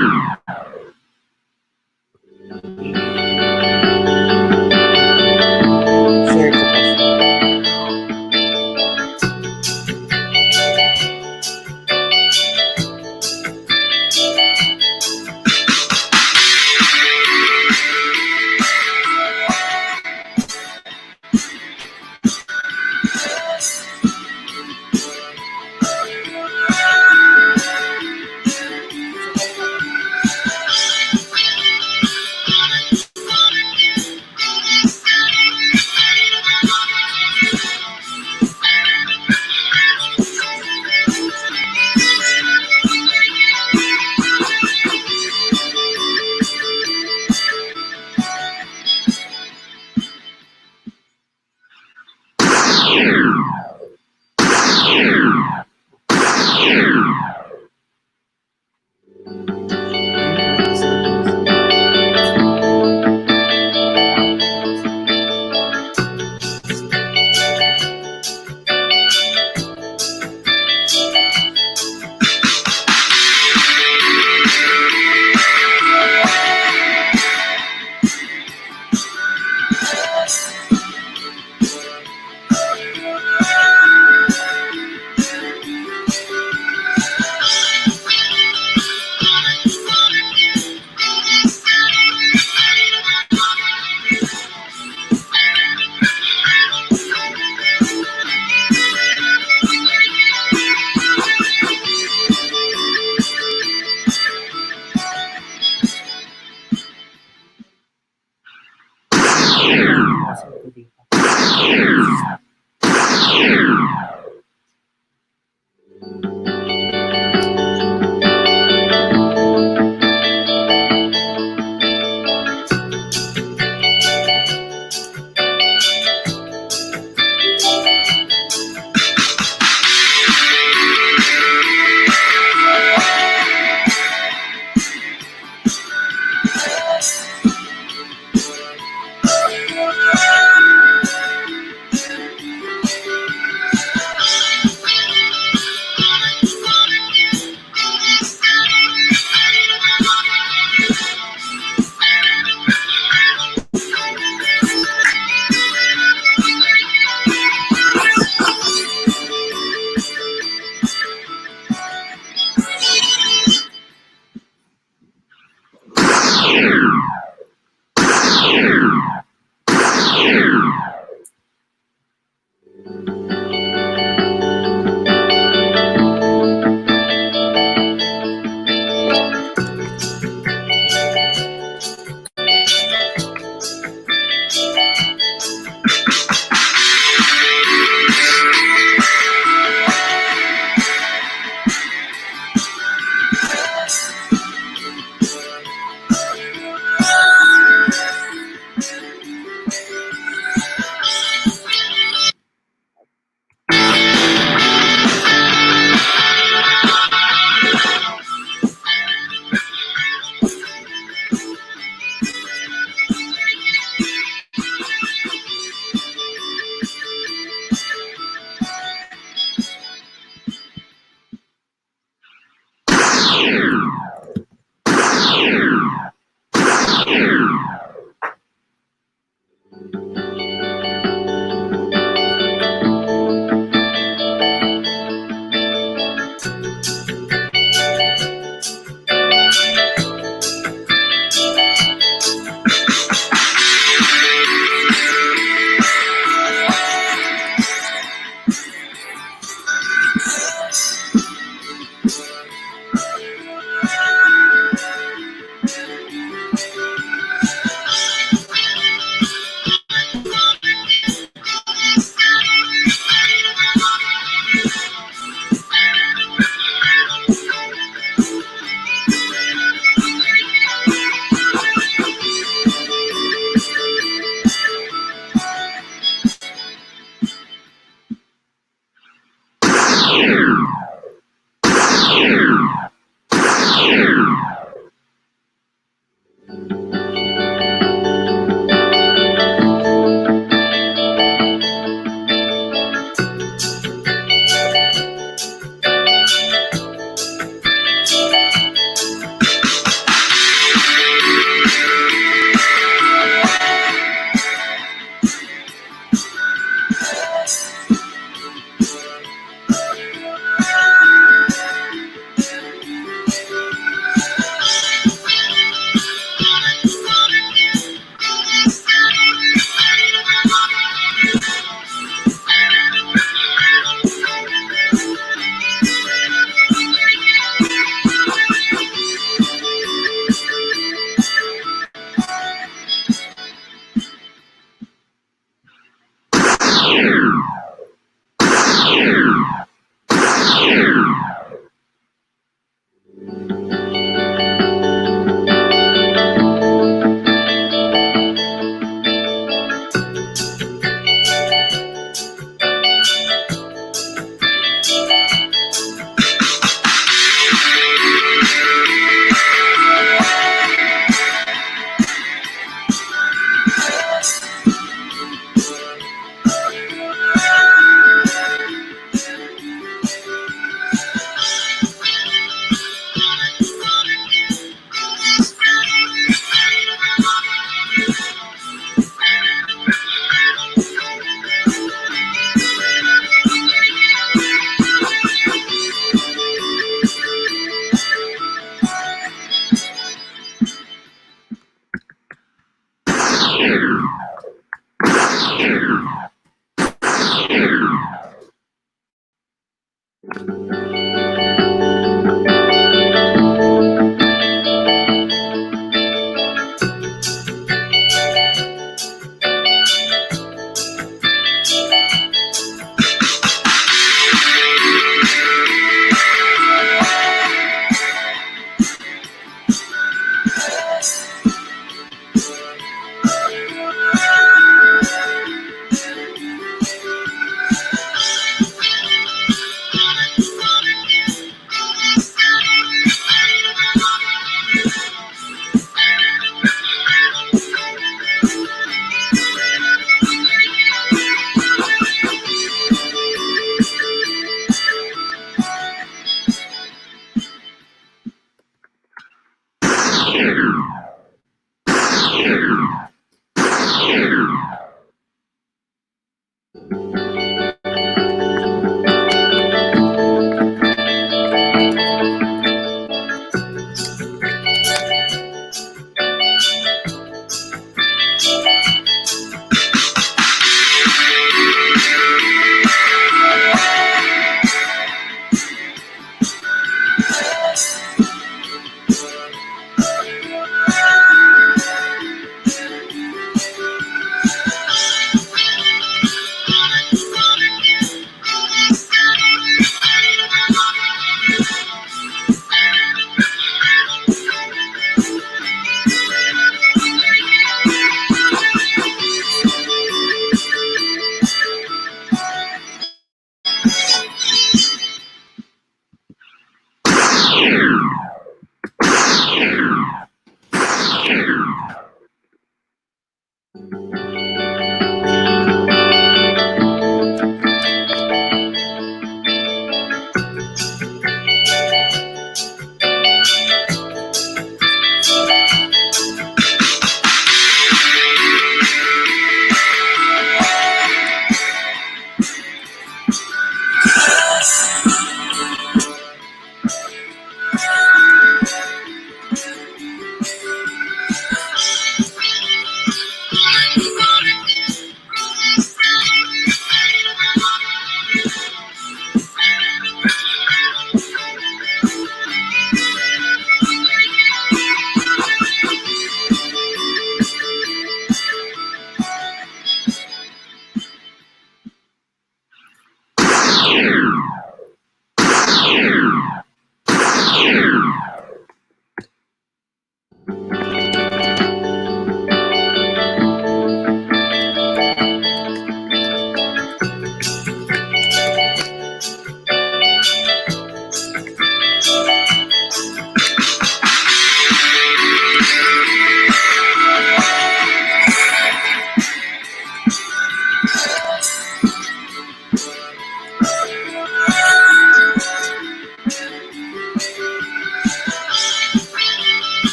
Share ko pa siya.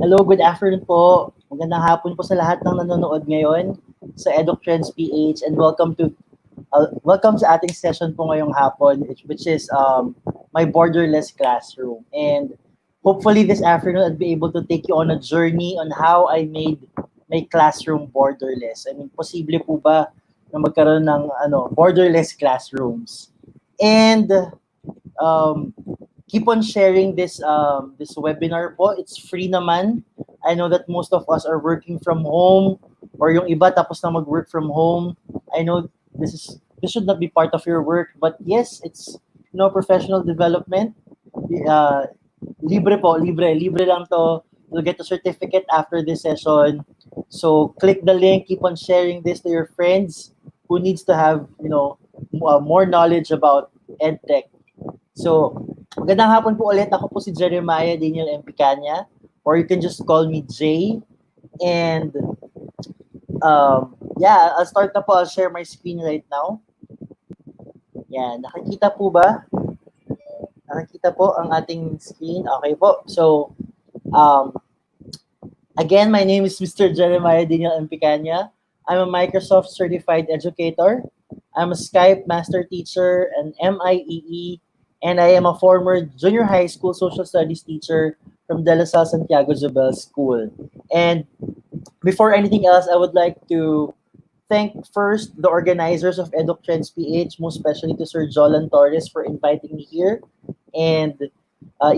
Hello, good afternoon po. Magandang hapon po sa lahat ng nanonood ngayon sa EdukTrends PH and welcome sa ating session po ngayong hapon which is my Borderless Classroom. And hopefully this afternoon I'll be able to take you on a journey on how I made my classroom borderless. I mean, posible po ba na magkaroon ng borderless classrooms? And um, keep on sharing this webinar po. It's free naman. I know that most of us are working from home or yung iba tapos na mag-work from home. I know this should not be part of your work, but yes, it's professional development. Libre po, libre lang to. You'll get a certificate after this session. So click the link, keep on sharing this to your friends who needs to have more knowledge about EdTech. So Magandang hapon po ulit. Ako po si Jeremias Daniel Picaña, or you can just call me Jay. And yeah, I'll start na po. I'll share my screen right now. Yan, nakikita po ba? Nakikita po ang ating screen? Okay po. So, again, my name is Mr. Jeremias Daniel Picaña. I'm a Microsoft Certified Educator. I'm a Skype Master Teacher, an MIEE, and I am a former junior high school social studies teacher from De La Salle Santiago Zobel School. And before anything else, I would like to thank first the organizers of EdukTrends PH, most especially to Sir Jolan Torres for inviting me here. And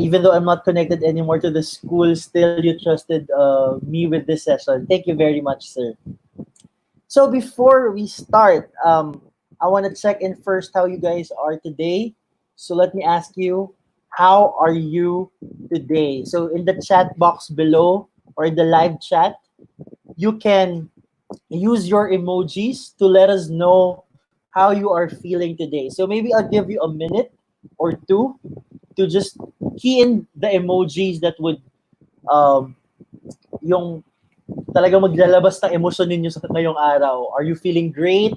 even though I'm not connected anymore to the school, still you trusted me with this session. Thank you very much, sir. So before we start, I want to check in first how you guys are today. So let me ask you, how are you today? So in the chat box below or in the live chat, you can use your emojis to let us know how you are feeling today. So maybe I'll give you a minute or two to just key in the emojis that would yung talagang maglalabas ng emosyon ninyo sa ngayong araw. Are you feeling great?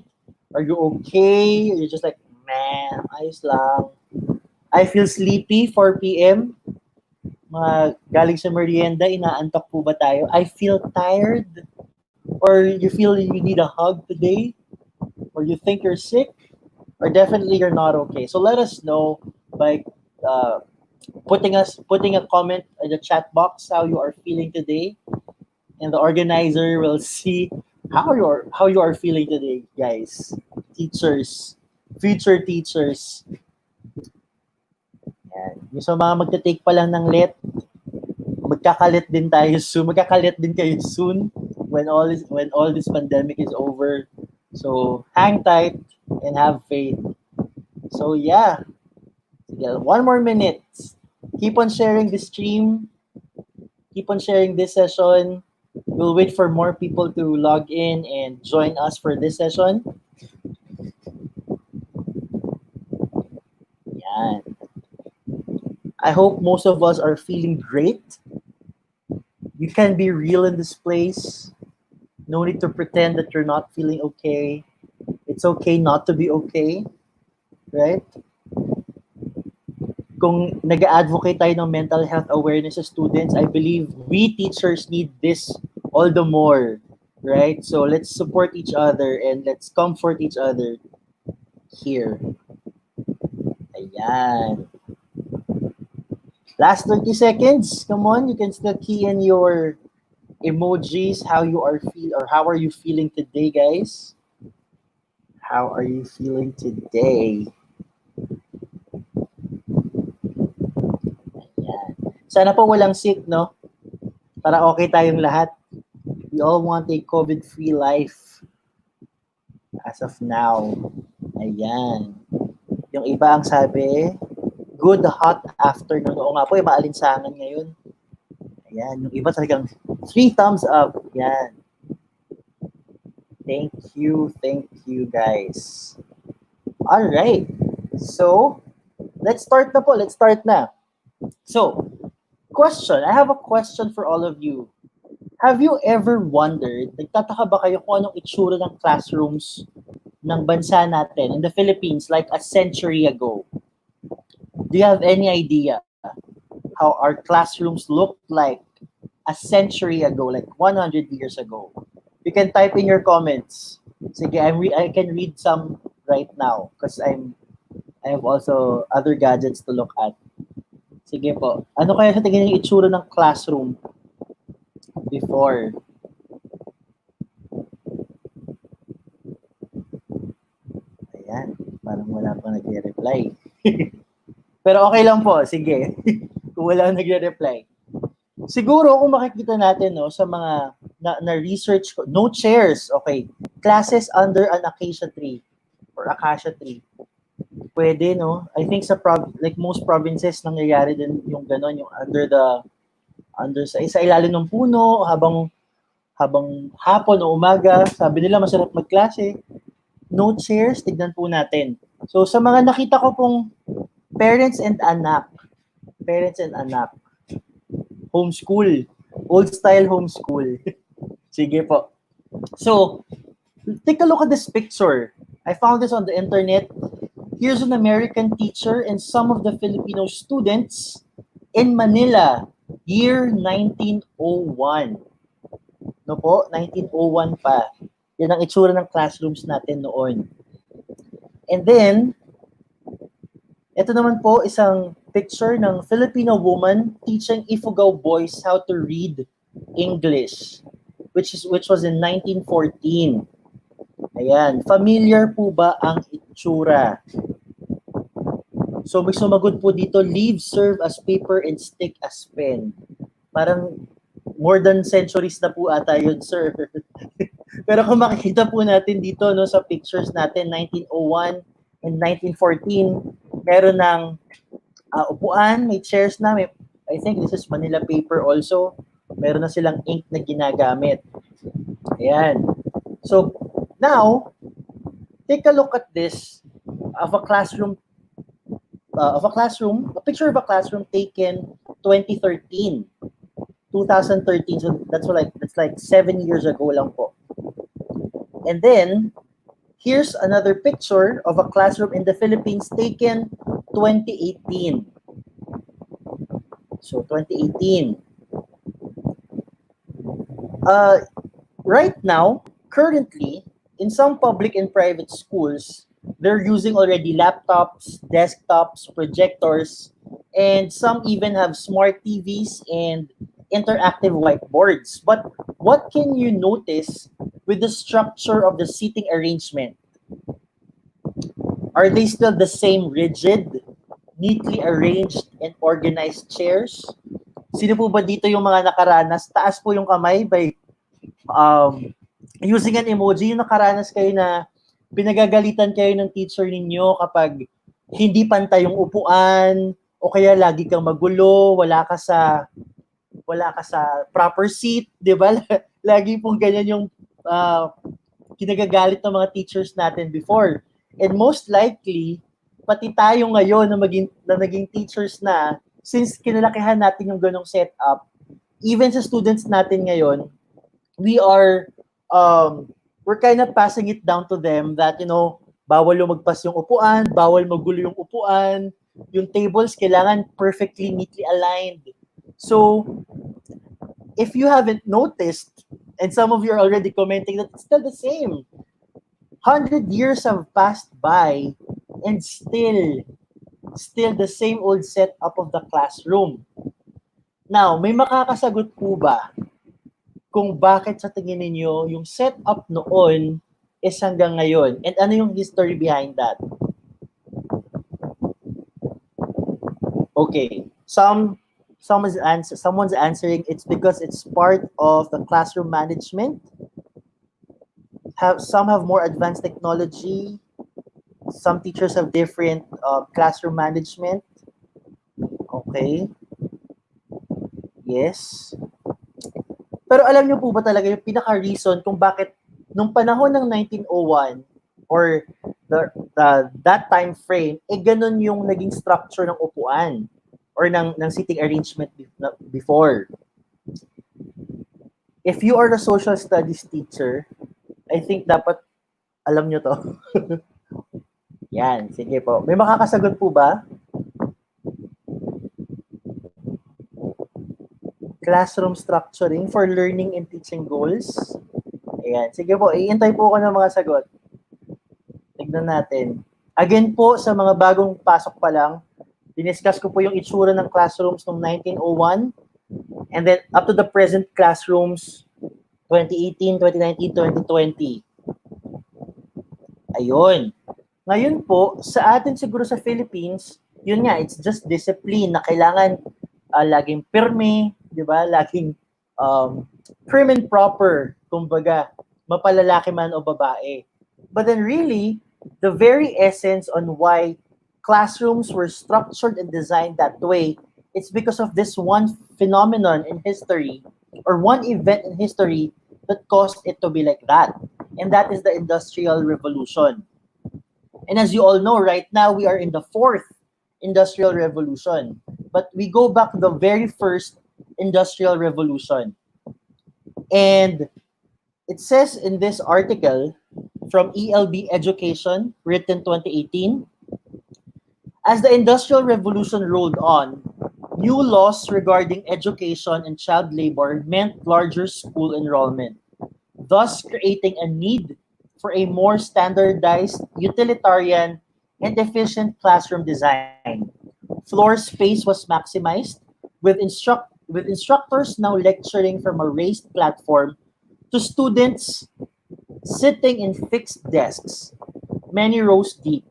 Are you okay? You're just like, man, ayos lang. I feel sleepy, 4 p.m. Mga galing sa merienda, inaantok po ba tayo? I feel tired. Or you feel you need a hug today? Or you think you're sick? Or definitely you're not okay. So let us know by putting a comment in the chat box how you are feeling today. And the organizer will see how you are feeling today, guys. Teachers, future teachers. Yan. Yung sa mga magte-take pa lang ng let, magkakalit din tayo soon. Magkakalit din kayo soon when all this pandemic is over. So hang tight and have faith. So yeah, one more minute. Keep on sharing the stream. Keep on sharing this session. We'll wait for more people to log in and join us for this session. Yan. I hope most of us are feeling great. You can be real in this place. No need to pretend that you're not feeling okay. It's okay not to be okay, right? Kung nag-advocate tayo ng mental health awareness sa students, I believe we teachers need this all the more, right? So let's support each other and let's comfort each other here. Ayan. Last 30 seconds. Come on, you can still key in your emojis, how are you feeling today, guys? How are you feeling today? Ayan. Sana po walang sick, no? Para okay tayong lahat. We all want a COVID-free life as of now. Ayan. Yung iba ang sabi, good hot afternoon. Oo nga po, maalinsangan ngayon. Ayan, yung iba talagang 3 thumbs up. Yan. Thank you guys. All right. So, let's start na po. Let's start na. So, question. I have a question for all of you. Have you ever wondered, nagtataka ba kayo kung anong itsura ng classrooms ng bansa natin in the Philippines like a century ago? Do you have any idea how our classrooms looked like a century ago, like 100 years ago? You can type in your comments. Sige, I can read some right now because I have also other gadgets to look at. Sige po. Ano kaya sa tingin yung itsura ng classroom before? Ayan, parang wala pa nag-reply. Pero okay lang po, sige. Kung wala nagre-reply. Siguro kung makikita natin no sa mga na-research ko, no chairs, okay. Classes under an acacia tree or acacia tree. Pwede no. I think like most provinces nangyayari din yung ganon, yung under sa ilalim ng puno habang hapon o umaga, sabi nila masarap magklase. No chairs, tignan po natin. So sa mga nakita ko pong parents and anak, parents and anak. Homeschool. Old style homeschool. Sige po. So, take a look at this picture. I found this on the internet. Here's an American teacher and some of the Filipino students in Manila, year 1901. No po, 1901 pa. Yan ang itsura ng classrooms natin noon. And then, ito naman po isang picture ng Filipino woman teaching IKAW boys how to read English, which was in 1914. Ayan, familiar po ba ang itsura? So may sumagot po dito, leaves serve as paper and stick as pen. Parang more than centuries na po ata yun, sir. Pero kung makikita po natin dito no, sa pictures natin, 1901 and 1914, meron ng upuan, may chairs na, I think this is Manila paper also. Meron na silang ink na ginagamit. Ayan. So, now, take a look at this of a classroom, a picture of a classroom taken 2013. So that's like 7 years ago lang po. And then, here's another picture of a classroom in the Philippines taken 2018. So 2018. Right now, currently, in some public and private schools, they're using already laptops, desktops, projectors, and some even have smart TVs and interactive whiteboards. But what can you notice with the structure of the seating arrangement? Are they still the same rigid, neatly arranged and organized chairs? Sino po ba dito yung mga nakaranas? Taas po yung kamay by using an emoji. Yung nakaranas kayo na pinagagalitan kayo ng teacher ninyo kapag hindi pantay yung upuan o kaya lagi kang magulo, wala ka sa proper seat, 'di ba? Lagi pong ganyan yung kinagagalit ng mga teachers natin before. And most likely, pati tayo ngayon na naging teachers na, since kinalakihan natin yung ganong setup, even sa students natin ngayon, we're kind of passing it down to them that, bawal lumagpas yung upuan, bawal magulo yung upuan, yung tables kailangan perfectly neatly aligned. So, if you haven't noticed, and some of you are already commenting that it's still the same, 100 years have passed by and still the same old setup of the classroom. Now, may makakasagot po ba kung bakit sa tingin ninyo yung setup noon is hanggang ngayon? And ano yung history behind that? Okay, someone's answering it's because it's part of the classroom management. Some have more advanced technology. Some teachers have different classroom management. Okay. Yes. Pero alam niyo po ba talaga yung pinaka-reason kung bakit nung panahon ng 1901 or that time frame, ganun yung naging structure ng upuan or ng seating arrangement before. If you are a social studies teacher, I think dapat alam nyo to. Yan, sige po. May makakasagot po ba? Classroom structuring for learning and teaching goals. Ayan, sige po. Iintay po ako ng mga sagot. Tignan natin. Again po, sa mga bagong pasok pa lang, diniscuss ko po yung itsura ng classrooms noong 1901 and then up to the present classrooms 2018, 2019, 2020. Ayun. Ngayon po, sa atin siguro sa Philippines, yun nga, it's just discipline na kailangan laging pirme, di ba? Laging prim and proper, kumbaga, mapalalaki man o babae. But then really, the very essence on why classrooms were structured and designed that way, it's because of this one phenomenon in history or one event in history that caused it to be like that. And that is the Industrial Revolution. And as you all know, right now we are in the 4th Industrial Revolution. but we go back to the very first industrial revolution. And it says in this article from ELB Education, written 2018, as the Industrial Revolution rolled on, new laws regarding education and child labor meant larger school enrollment, thus creating a need for a more standardized, utilitarian, and efficient classroom design. Floor space was maximized, with instructors now lecturing from a raised platform to students sitting in fixed desks, many rows deep.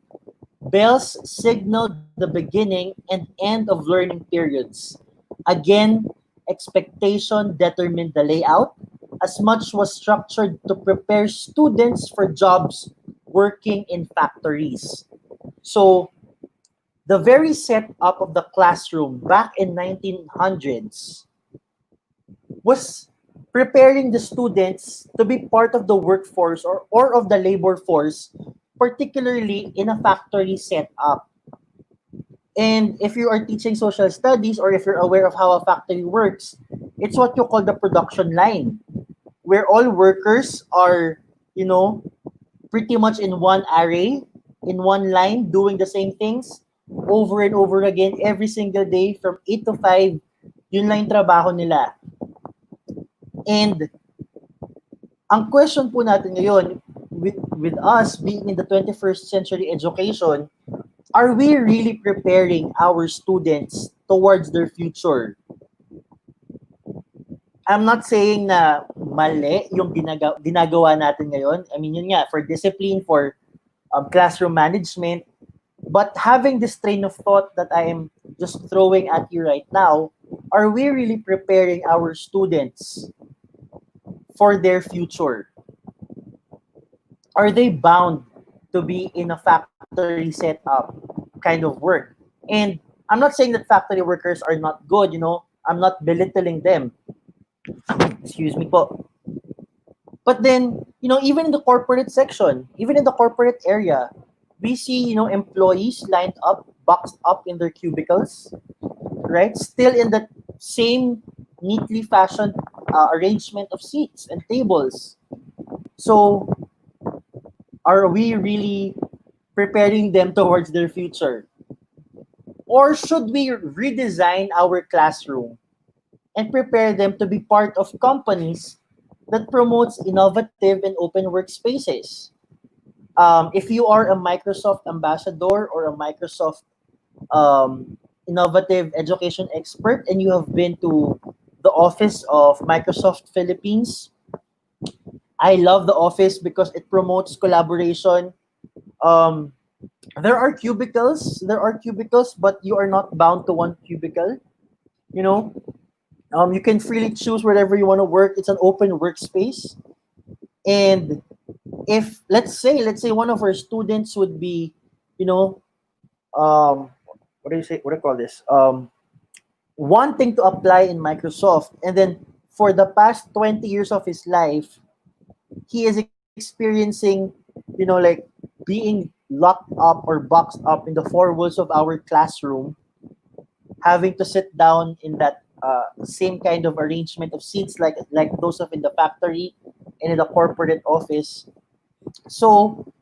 Bells signaled the beginning and end of learning periods. Again, expectation determined the layout, as much was structured to prepare students for jobs working in factories. So, the very setup of the classroom back in 1900s was preparing the students to be part of the workforce or of the labor force, particularly in a factory setup. And if you are teaching social studies or if you're aware of how a factory works, it's what you call the production line, where all workers are, pretty much in one array, in one line, doing the same things over and over again every single day from 8 to 5. Yun lang yung trabaho nila. And ang question po natin ngayon, with us being in the 21st century education, are we really preparing our students towards their future? I'm not saying na mali yung ginagawa natin ngayon. I mean, yun nga, for discipline, for classroom management. But having this train of thought that I am just throwing at you right now, are we really preparing our students for their future? Are they bound to be in a factory setup kind of work? And I'm not saying that factory workers are not good, I'm not belittling them. Excuse me po. But then, even in the corporate section, even in the corporate area, we see, employees lined up, boxed up in their cubicles, right? Still in the same neatly fashioned arrangement of seats and tables. So, are we really preparing them towards their future? Or should we redesign our classroom and prepare them to be part of companies that promotes innovative and open workspaces? If you are a Microsoft ambassador or a Microsoft innovative education expert and you have been to the office of Microsoft Philippines, I love the office because it promotes collaboration. There are cubicles, but you are not bound to one cubicle. You can freely choose wherever you want to work. It's an open workspace. And if let's say one of our students would be, what do you call this? Wanting to apply in Microsoft, and then for the past 20 years of his life, he is experiencing, like being locked up or boxed up in the four walls of our classroom, having to sit down in that same kind of arrangement of seats like those of in the factory and in the corporate office. So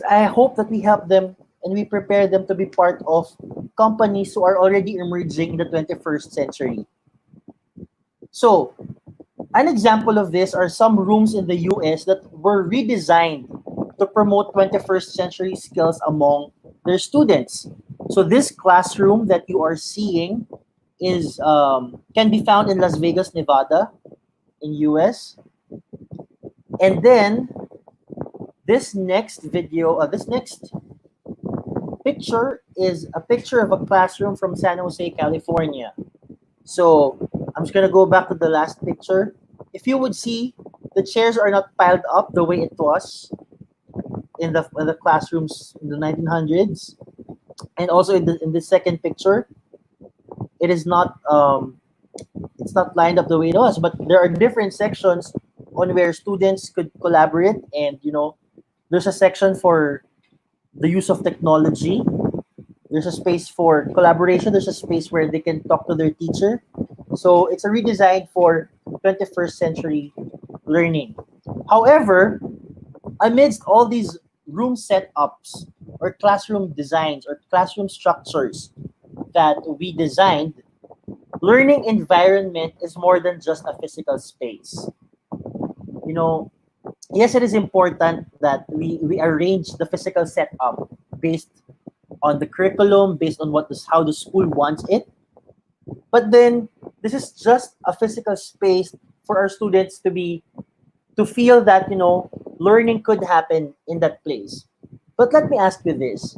I hope that we help them and we prepare them to be part of companies who are already emerging in the 21st century. So an example of this are some rooms in the US that were redesigned to promote 21st century skills among their students. So this classroom that you are seeing is can be found in Las Vegas, Nevada, in US. And then this next picture is a picture of a classroom from San Jose, California. So I'm just gonna go back to the last picture. If you would see, the chairs are not piled up the way it was in the classrooms in the 1900s, and also in the second picture, it is not it's not lined up the way it was. But there are different sections on where students could collaborate, and there's a section for the use of technology. There's a space for collaboration. There's a space where they can talk to their teacher. So it's a redesign for 21st century learning. However, amidst all these room setups or classroom designs or classroom structures that we designed, learning environment is more than just a physical space. You know, yes, it is important that we arrange the physical setup based on the curriculum, based on how the school wants it. But then this is just a physical space for our students to feel that learning could happen in that place. But let me ask you this: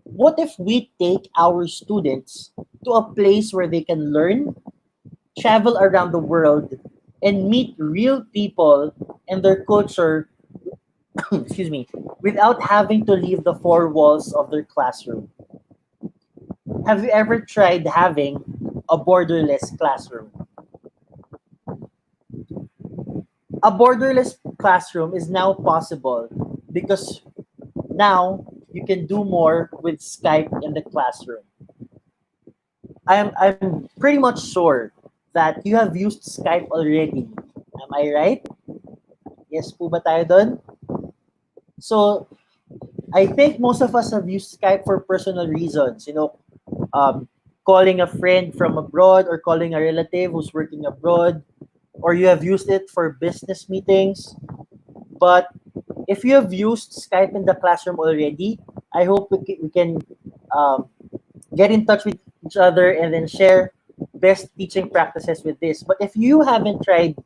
what if we take our students to a place where they can learn, travel around the world, and meet real people and their culture, excuse me, without having to leave the four walls of their classroom? Have you ever tried having a borderless classroom? A borderless classroom is now possible because now you can do more with Skype in the classroom. I'm pretty much sure that you have used Skype already. Am I right? Yes po ba tayo dun? So, I think most of us have used Skype for personal reasons. Calling a friend from abroad or calling a relative who's working abroad, or you have used it for business meetings. But if you have used Skype in the classroom already, I hope we can get in touch with each other and then share best teaching practices with this. But if you haven't tried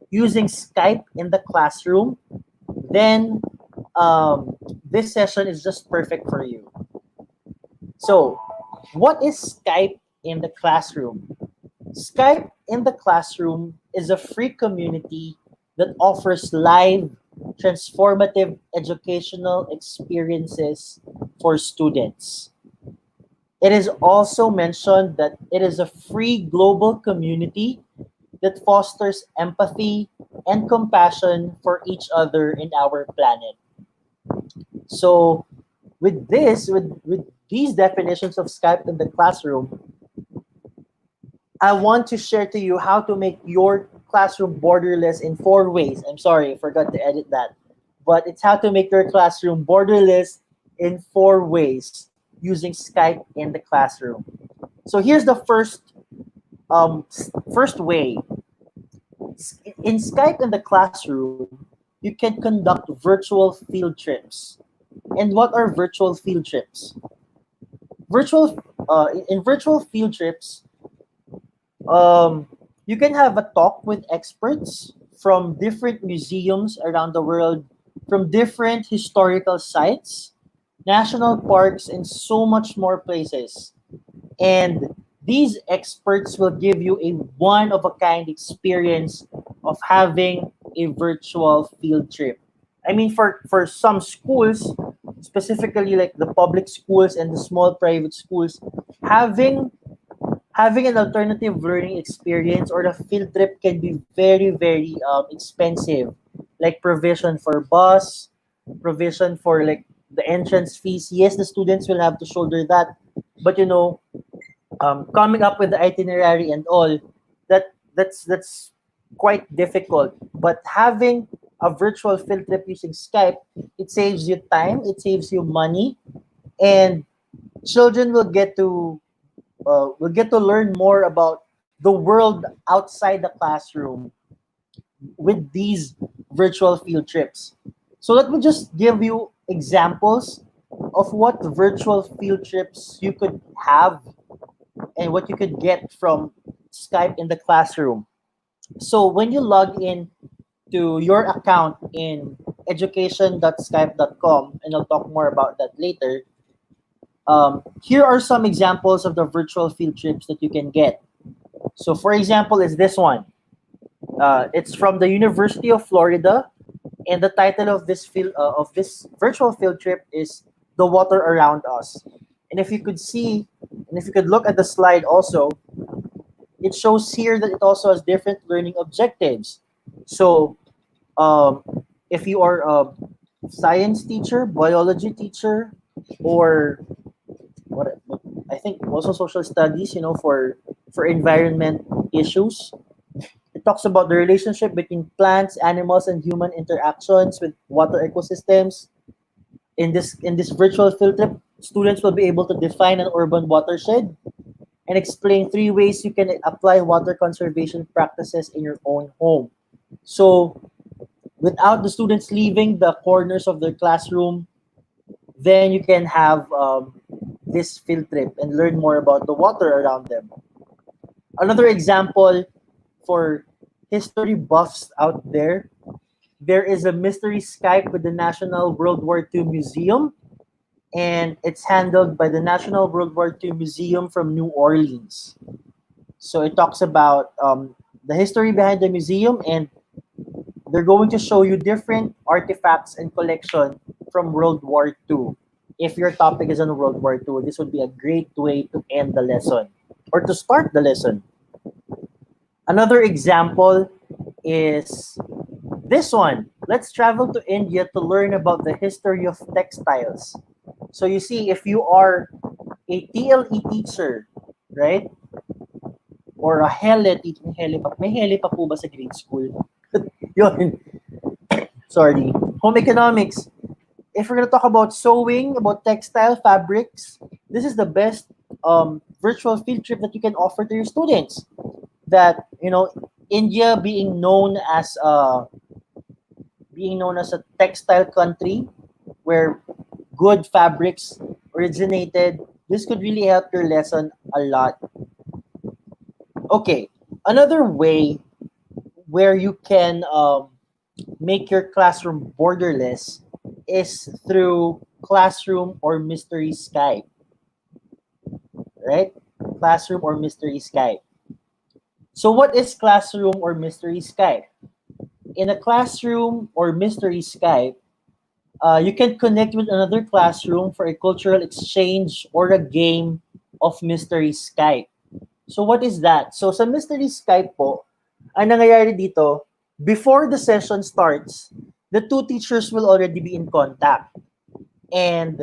using Skype in the classroom, then this session is just perfect for you. So, what is Skype in the classroom? Skype in the classroom is a free community that offers live, transformative educational experiences for students. It is also mentioned that it is a free global community that fosters empathy and compassion for each other in our planet. So, with these definitions of Skype in the classroom, I want to share to you how to make your classroom borderless in 4 ways. I'm sorry, I forgot to edit that. But it's how to make your classroom borderless in 4 ways using Skype in the classroom. So here's the first way. In Skype in the classroom, you can conduct virtual field trips. And what are virtual field trips? In virtual field trips, you can have a talk with experts from different museums around the world, from different historical sites, national parks, and so much more places. And these experts will give you a one-of-a-kind experience of having a virtual field trip. I mean, for some schools, specifically like the public schools and the small private schools, having an alternative learning experience or a field trip can be very, very expensive. Like provision for bus, provision for like the entrance fees. Yes, the students will have to shoulder that, but coming up with the itinerary and all, that's quite difficult. But having a virtual field trip using Skype, it saves you time, it saves you money, and children will get to learn more about the world outside the classroom with these virtual field trips. So let me just give you examples of what virtual field trips you could have and what you could get from Skype in the classroom. So when you log in to your account in education.skype.com, and I'll talk more about that later, here are some examples of the virtual field trips that you can get. So for example, is this one. It's from the University of Florida, and the title of this virtual field trip is "The Water Around Us." And if you could see, and if you could look at the slide also, it shows here that it also has different learning objectives. So if you are a science teacher, biology teacher, or I think also social studies, for environment issues. It talks about the relationship between plants, animals, and human interactions with water ecosystems. In this virtual field trip, students will be able to define an urban watershed and explain 3 ways you can apply water conservation practices in your own home. So, without the students leaving the corners of their classroom, then you can have this field trip and learn more about the water around them. Another example for history buffs out there is a mystery Skype with the National World War II Museum, and it's handled by the National World War II Museum from New Orleans. So it talks about the history behind the museum, and they're going to show you different artifacts and collection from World War II. If your topic is on World War II, this would be a great way to end the lesson or to start the lesson. Another example is this one. Let's travel to India to learn about the history of textiles. So you see, if you are a TLE teacher, right? Or a hele teacher, may hele pa po ba sa grade school? Yun. Sorry. Home economics. If we're going to talk about sewing, about textile fabrics, this is the best virtual field trip that you can offer to your students. That, India being known as a textile country where good fabrics originated, this could really help your lesson a lot. Okay, another way where you can make your classroom borderless is through Classroom or Mystery Skype, right? Classroom or Mystery Skype. So what is Classroom or Mystery Skype? In a Classroom or Mystery Skype, you can connect with another classroom for a cultural exchange or a game of Mystery Skype. So what is that? So sa Mystery Skype po, ang nangyayari dito, before the session starts, the two teachers will already be in contact. And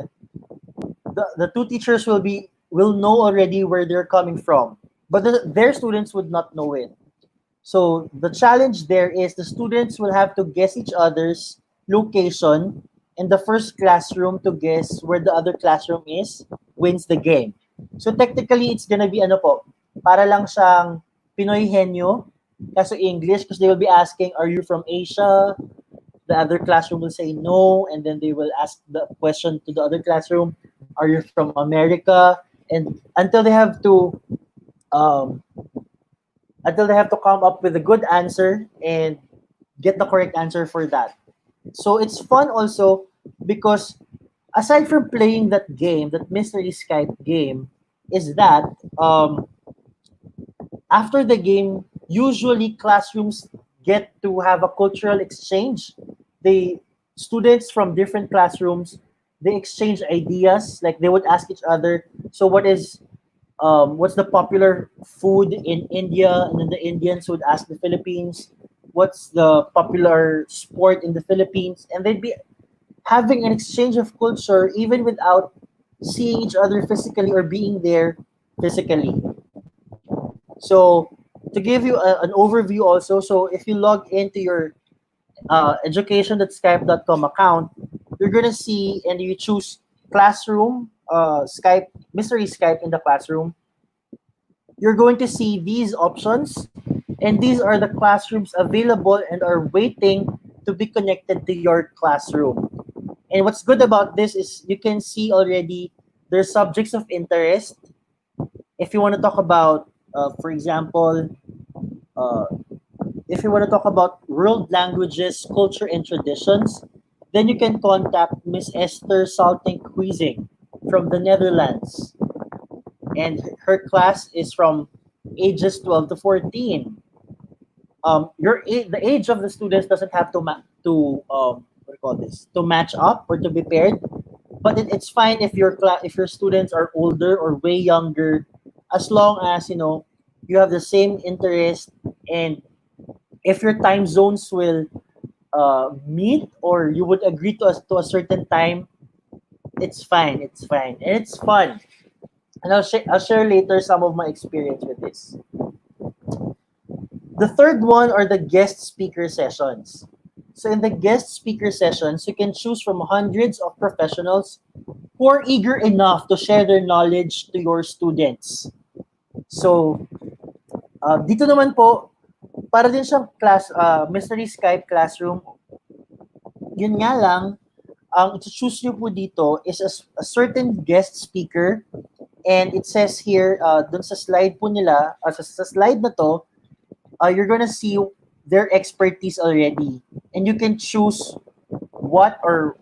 the two teachers will know already where they're coming from. But their students would not know it. So the challenge there is the students will have to guess each other's location, and the first classroom to guess where the other classroom is wins the game. So technically, it's gonna be para lang siyang Pinoy Henyo, kaso English, because they will be asking, are you from Asia? The other classroom will say no, and then they will ask the question to the other classroom, are you from America? And until they have to come up with a good answer and get the correct answer for that. So it's fun also because aside from playing that game, that Mystery Skype game, is that after the game, usually classrooms get to have a cultural exchange. The students from different classrooms, they exchange ideas, like they would ask each other, so what's the popular food in India? And then the Indians would ask the Philippines, what's the popular sport in the Philippines? And they'd be having an exchange of culture even without seeing each other physically or being there physically. So to give you an overview also, so if you log into your education.skype.com account, you're going to see, and you choose Classroom, Skype, Mystery Skype in the classroom, you're going to see these options, and these are the classrooms available and are waiting to be connected to your classroom. And what's good about this is you can see already their subjects of interest. If you want to talk about, for example, if you want to talk about world languages, culture, and traditions, then you can contact Miss Esther Salting-Quizing from the Netherlands. And her class is from ages 12 to 14. The age of the students doesn't have to match up or to be paired, but it's fine if your students are older or way younger, as long as you have the same interest, and if your time zones will meet or you would agree to a certain time, it's fine, and it's fun. And I'll share later some of my experience with this. The third one are the guest speaker sessions. So in the guest speaker sessions, you can choose from hundreds of professionals who are eager enough to share their knowledge to your students. So dito naman po, para din siyang mystery Skype classroom. Yun nga lang, ang choose nyo po dito is a certain guest speaker, and it says here, dun sa slide po nila, sa slide na to, you're gonna see their expertise already, and you can choose what or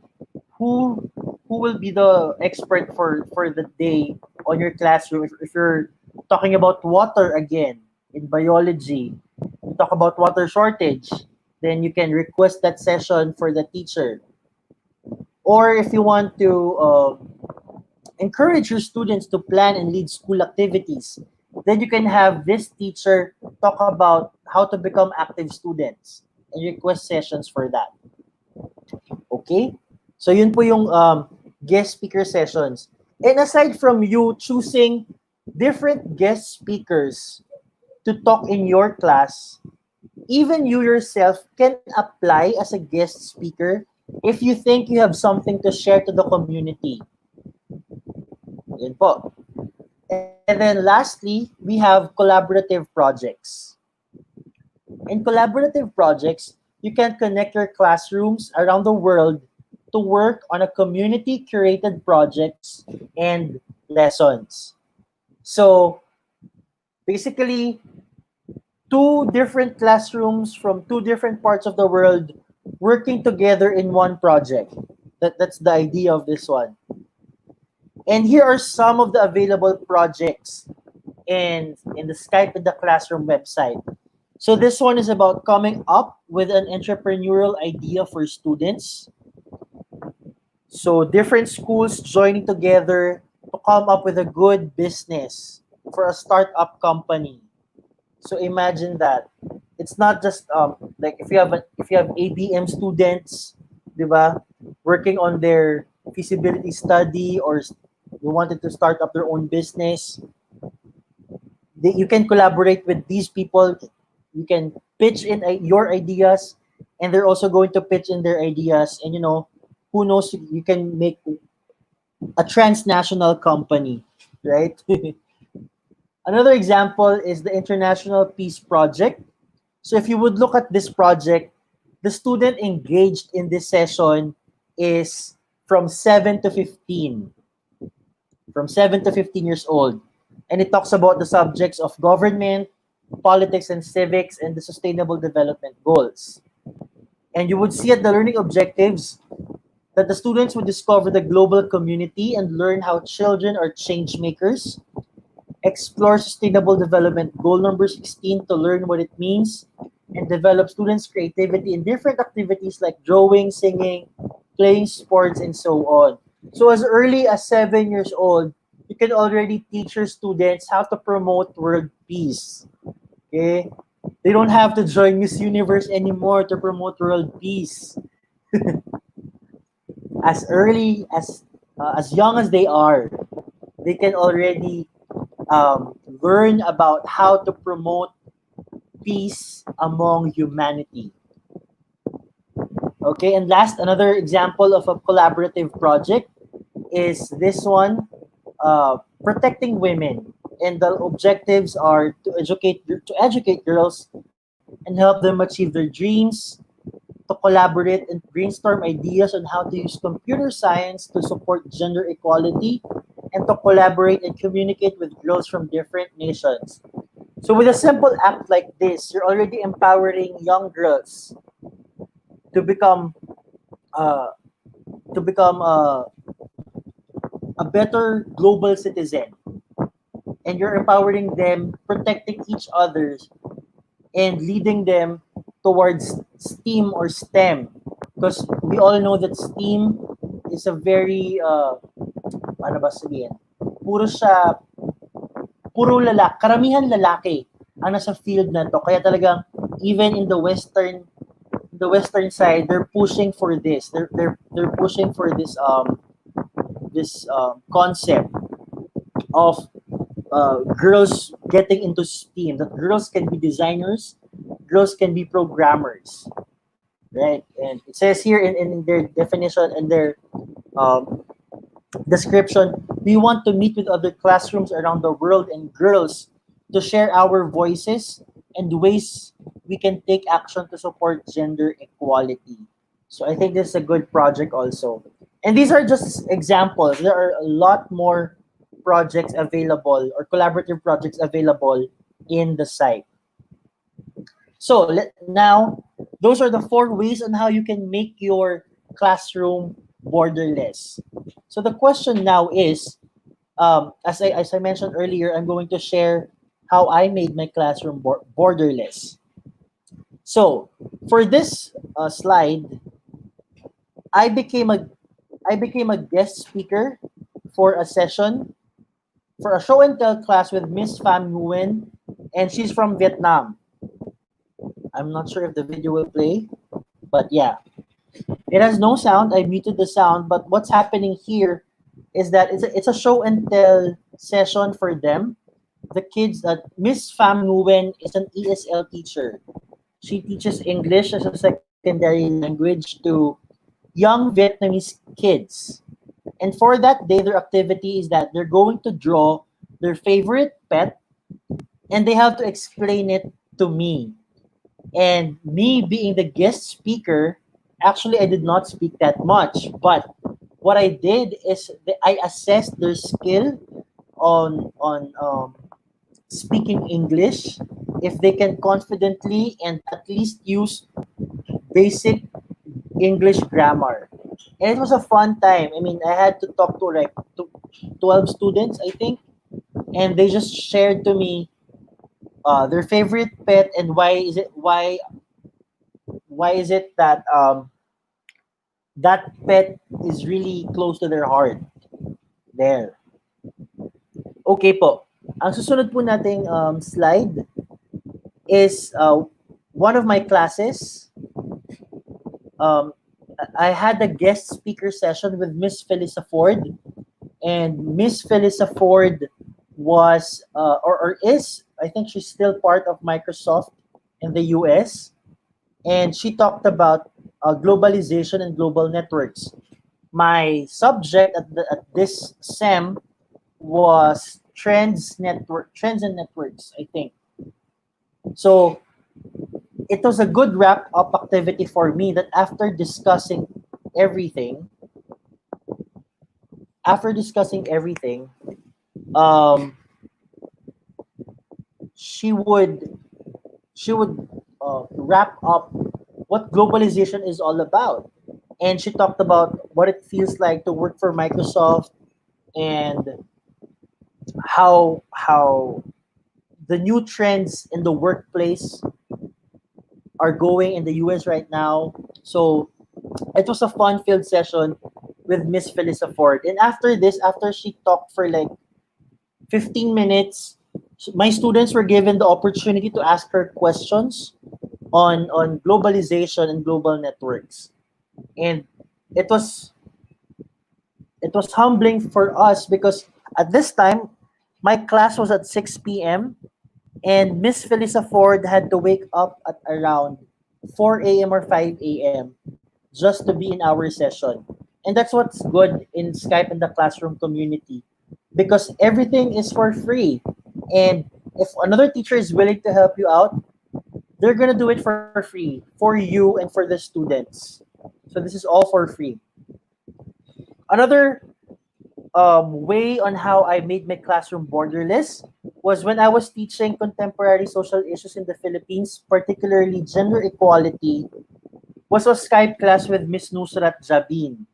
who will be the expert for the day on your classroom. If you're talking about water again in biology, you talk about water shortage, then you can request that session for the teacher. Or if you want to encourage your students to plan and lead school activities, then you can have this teacher talk about how to become active students and request sessions for that. Okay? So yun po yung guest speaker sessions. And aside from you choosing different guest speakers to talk in your class, even you yourself can apply as a guest speaker if you think you have something to share to the community. Yun po. And then lastly, we have collaborative projects. In collaborative projects, you can connect your classrooms around the world to work on a community-curated projects and lessons. So basically, two different classrooms from two different parts of the world working together in one project. That's the idea of this one. And here are some of the available projects in the Skype in the Classroom website. So this one is about coming up with an entrepreneurial idea for students. So different schools joining together to come up with a good business for a startup company. So imagine that. It's not just like if you have ABM students, diba, working on their feasibility study, or you wanted to start up their own business, you can collaborate with these people. You can pitch in your ideas, and they're also going to pitch in their ideas. And who knows, you can make a transnational company, right? Another example is the International Peace Project. So if you would look at this project, the student engaged in this session is from 7 to 15. From 7 to 15 years old. And it talks about the subjects of government, politics and civics, and the sustainable development goals. And you would see at the learning objectives that the students would discover the global community and learn how children are change makers, explore sustainable development goal number 16 to learn what it means, and develop students' creativity in different activities like drawing, singing, playing sports, and so on. So as early as 7 years old, you can already teach your students how to promote world peace. Okay? They don't have to join Miss Universe anymore to promote world peace. As early as young as they are, they can already learn about how to promote peace among humanity. Okay, and last, another example of a collaborative project is this one, protecting women. And the objectives are to educate girls and help them achieve their dreams, to collaborate and brainstorm ideas on how to use computer science to support gender equality, and to collaborate and communicate with girls from different nations. So with a simple act like this, you're already empowering young girls to become a better global citizen, and you're empowering them, protecting each other, and leading them towards STEAM or STEM, because we all know that STEAM is a very ano ba sabihin, puro lalaki, karamihan lalaki ang nasa field na to, kaya talagang even in the western side, they're pushing for this. They're pushing for this concept. of girls getting into STEAM, that girls can be designers, girls can be programmers, right? And it says here in their definition and their um, description, we want to meet with other classrooms around the world and girls to share our voices and ways we can take action to support gender equality. So I think this is a good project also. And these are just examples. There are a lot more projects available or collaborative projects available in the site. So now, those are the 4 ways on how you can make your classroom borderless. So the question now is, as I mentioned earlier, I'm going to share how I made my classroom borderless. So for this slide, I became a I became a guest speaker for a session for a show and tell class with Miss Pham Nguyen, and she's from Vietnam. I'm not sure if the video will play, but yeah, it has no sound. I muted the sound, but what's happening here is that it's a show and tell session for them. The kids that Miss Pham Nguyen is an ESL teacher. She teaches English as a secondary language to young Vietnamese kids. And for that day, their activity is that they're going to draw their favorite pet and they have to explain it to me. And me being the guest speaker, actually, I did not speak that much. But what I did is I assessed their skill on speaking English, if they can confidently and at least use basic English grammar. And it was a fun time. I mean, I had to talk to like 12 students, I think, and they just shared to me their favorite pet and why is it that that pet is really close to their heart. There. Okay po. Ang susunod po nating slide is one of my classes. I had a guest speaker session with Miss Felisa Ford, and Miss Felisa Ford was or is, I think she's still part of Microsoft in the US, and she talked about globalization and global networks. My subject at this SEM was trends and networks, I think. So it was a good wrap up activity for me that everything, after discussing everything, um, she would wrap up what globalization is all about, and she talked about what it feels like to work for Microsoft and how the new trends in the workplace are going in the US right now. So it was a fun-filled session with Miss Felisa Ford. And after this, after she talked for like 15 minutes, my students were given the opportunity to ask her questions on globalization and global networks. And it was it was humbling for us because at this time my class was at 6 p.m. and Miss Felisa Ford had to wake up at around 4 a.m. or 5 a.m. just to be in our session. And that's what's good in Skype and the classroom community because everything is for free. And if another teacher is willing to help you out, they're going to do it for free for you and for the students. So this is all for free. Another way on how I made my classroom borderless was when I was teaching contemporary social issues in the Philippines, particularly gender equality, was a Skype class with Miss Nusrat Jabin.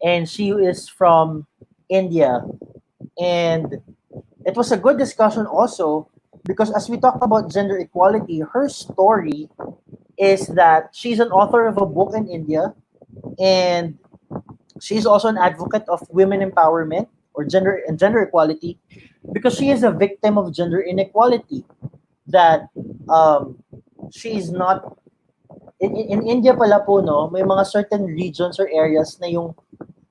And she is from India. And it was a good discussion also because as we talk about gender equality, her story is that she's an author of a book in India and she's also an advocate of women empowerment or gender equality because she is a victim of gender inequality that um, she is not in India pala po no may mga certain regions or areas na yung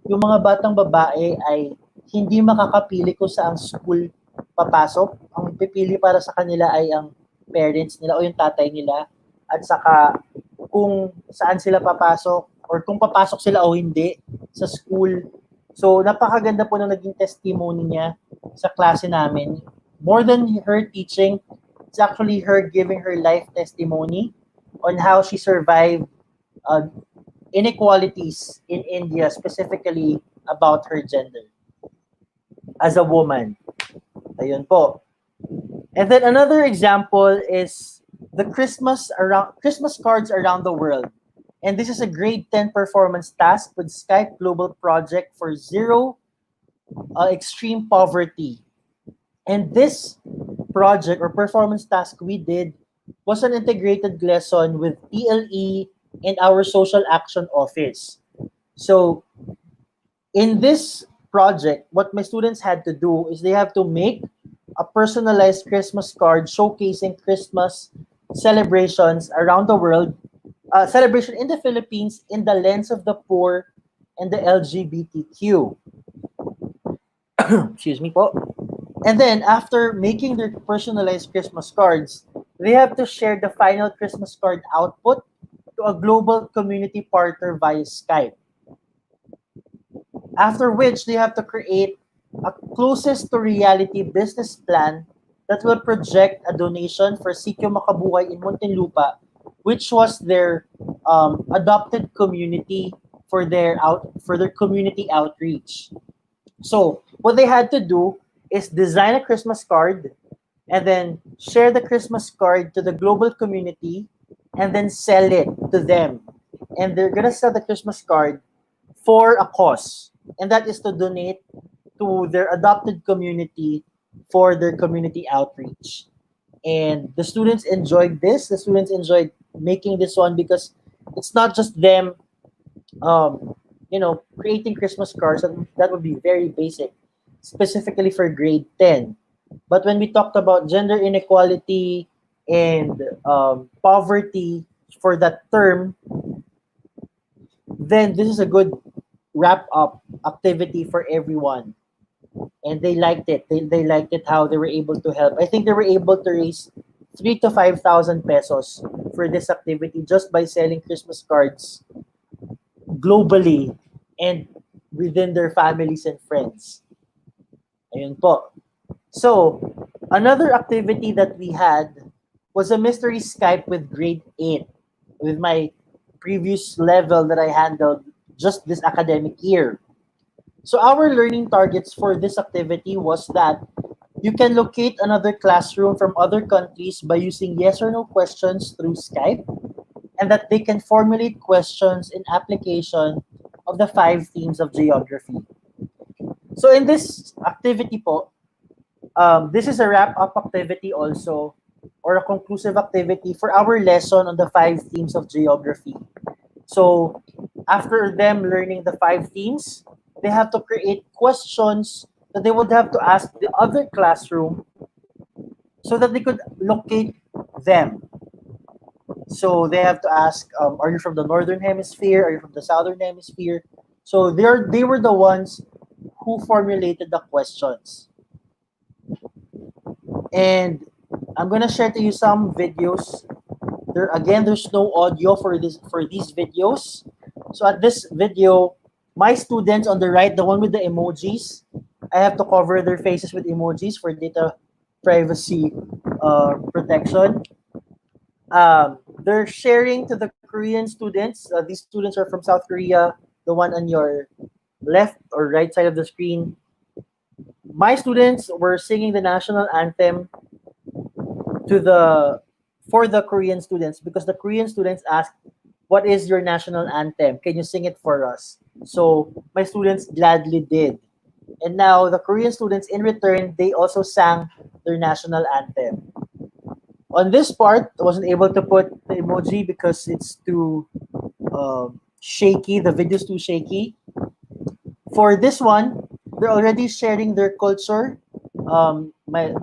mga batang babae ay hindi makakapili kung saan school papasok. Ang pipili para sa kanila ay ang parents nila o yung tatay nila, at saka kung saan sila papasok or kung papasok sila o hindi sa school. So napakaganda po nung naging testimony niya sa klase namin. More than her teaching, it's actually her giving her life testimony on how she survived inequalities in India, specifically about her gender as a woman. Ayun po. And then another example is the Christmas cards around the world. And this is a grade 10 performance task with Skype Global Project for Zero Extreme Poverty. And this project or performance task we did was an integrated lesson with PLE and our social action office. So in this project, what my students had to do is they have to make a personalized Christmas card showcasing Christmas celebrations around the world, celebration in the Philippines in the lens of the poor and the LGBTQ. Excuse me po. And then after making their personalized Christmas cards, they have to share the final Christmas card output to a global community partner via Skype. After which they have to create a closest to reality business plan that will project a donation for Sitio Makabuhay in Muntinlupa, which was their adopted community for their community outreach. So what they had to do is design a Christmas card and then share the Christmas card to the global community and then sell it to them. And they're gonna sell the Christmas card for a cause, and that is to donate to their adopted community for their community outreach. And the students enjoyed this. The students enjoyed making this one because it's not just them, creating Christmas cards. That would be very basic, specifically for grade 10. But when we talked about gender inequality and poverty for that term, then this is a good wrap-up activity for everyone. And they liked it. They liked it how they were able to help. I think they were able to raise 3 to 5,000 pesos for this activity just by selling Christmas cards globally and within their families and friends. Ayun po. So, another activity that we had was a mystery Skype with grade 8 with my previous level that I handled just this academic year. So our learning targets for this activity was that you can locate another classroom from other countries by using yes or no questions through Skype, and that they can formulate questions in application of the 5 themes of geography. So in this activity po, this is a wrap-up activity also, or a conclusive activity for our lesson on the 5 themes of geography. So after them learning the 5 themes, they have to create questions that they would have to ask the other classroom so that they could locate them. So they have to ask, are you from the northern hemisphere? Are you from the southern hemisphere? So they were the ones who formulated the questions. And I'm gonna share to you some videos. There's no audio for these videos. So at this video, my students on the right, the one with the emojis, I have to cover their faces with emojis for data privacy protection. They're sharing to the Korean students. These students are from South Korea, the one on your left or right side of the screen. My students were singing the national anthem for the Korean students, because the Korean students asked, what is your national anthem? Can you sing it for us? So my students gladly did. And now the Korean students, in return, they also sang their national anthem. On this part, I wasn't able to put the emoji because it's too shaky. The video's too shaky. For this one, they're already sharing their culture.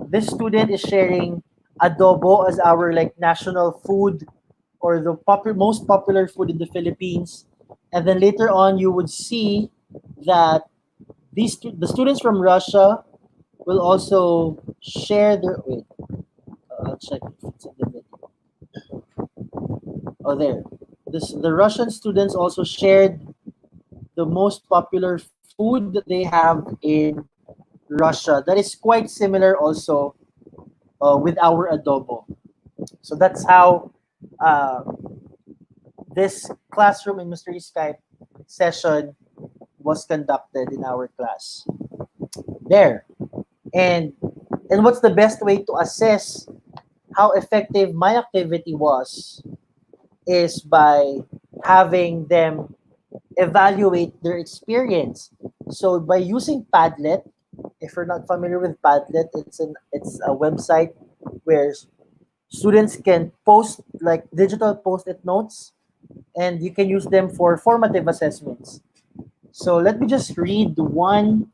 This student is sharing adobo as our national food, or the most popular food in the Philippines. And then later on, you would see that The students from Russia will also share their wait. I'll check if it's in the video. Oh, there. The Russian students also shared the most popular food that they have in Russia. That is quite similar also with our adobo. So that's how uh, this classroom and mystery Skype session was conducted in our class. There. And and what's the best way to assess how effective my activity was is by having them evaluate their experience. So by using Padlet, if you're not familiar with Padlet, it's a website where students can post like digital post-it notes, and you can use them for formative assessments. So let me just read one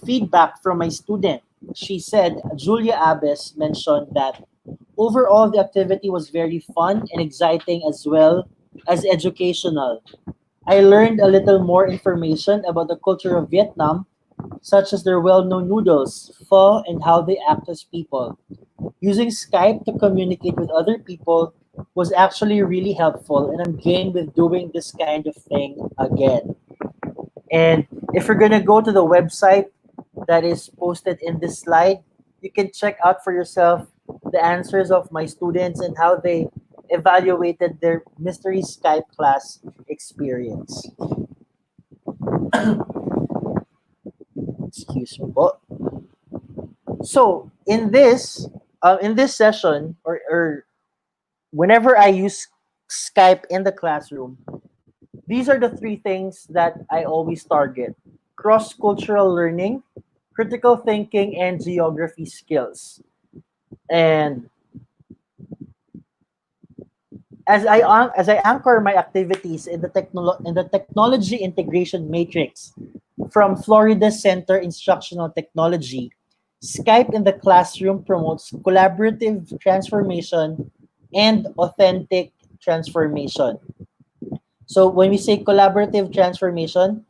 feedback from my student. She said, Julia Abes mentioned that overall the activity was very fun and exciting as well as educational. I learned a little more information about the culture of Vietnam, such as their well-known noodles, pho, and how they act as people. Using Skype to communicate with other people was actually really helpful, and I'm game with doing this kind of thing again. And if you're gonna go to the website that is posted in this slide, you can check out for yourself the answers of my students and how they evaluated their mystery Skype class experience. Excuse me po. So in this session, or whenever I use Skype in the classroom, these are the three things that I always target: cross-cultural learning, critical thinking, and geography skills. And as I anchor my activities in the technology integration matrix from Florida Center Instructional Technology, Skype in the classroom promotes collaborative transformation and authentic transformation. So when we say collaborative transformation,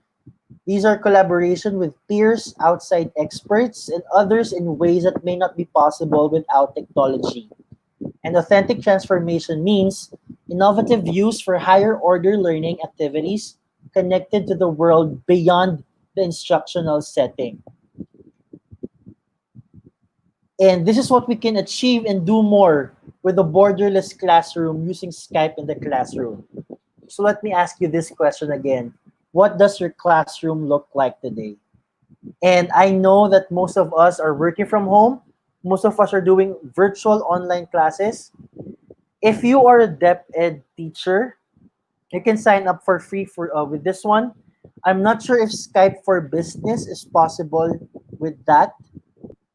these are collaboration with peers, outside experts, and others in ways that may not be possible without technology. And authentic transformation means innovative views for higher order learning activities connected to the world beyond the instructional setting. And this is what we can achieve and do more with the borderless classroom using Skype in the classroom. So let me ask you this question again. What does your classroom look like today? And I know that most of us are working from home. Most of us are doing virtual online classes. If you are a deaf ed teacher, you can sign up for free for with this one. I'm not sure if Skype for Business is possible with that,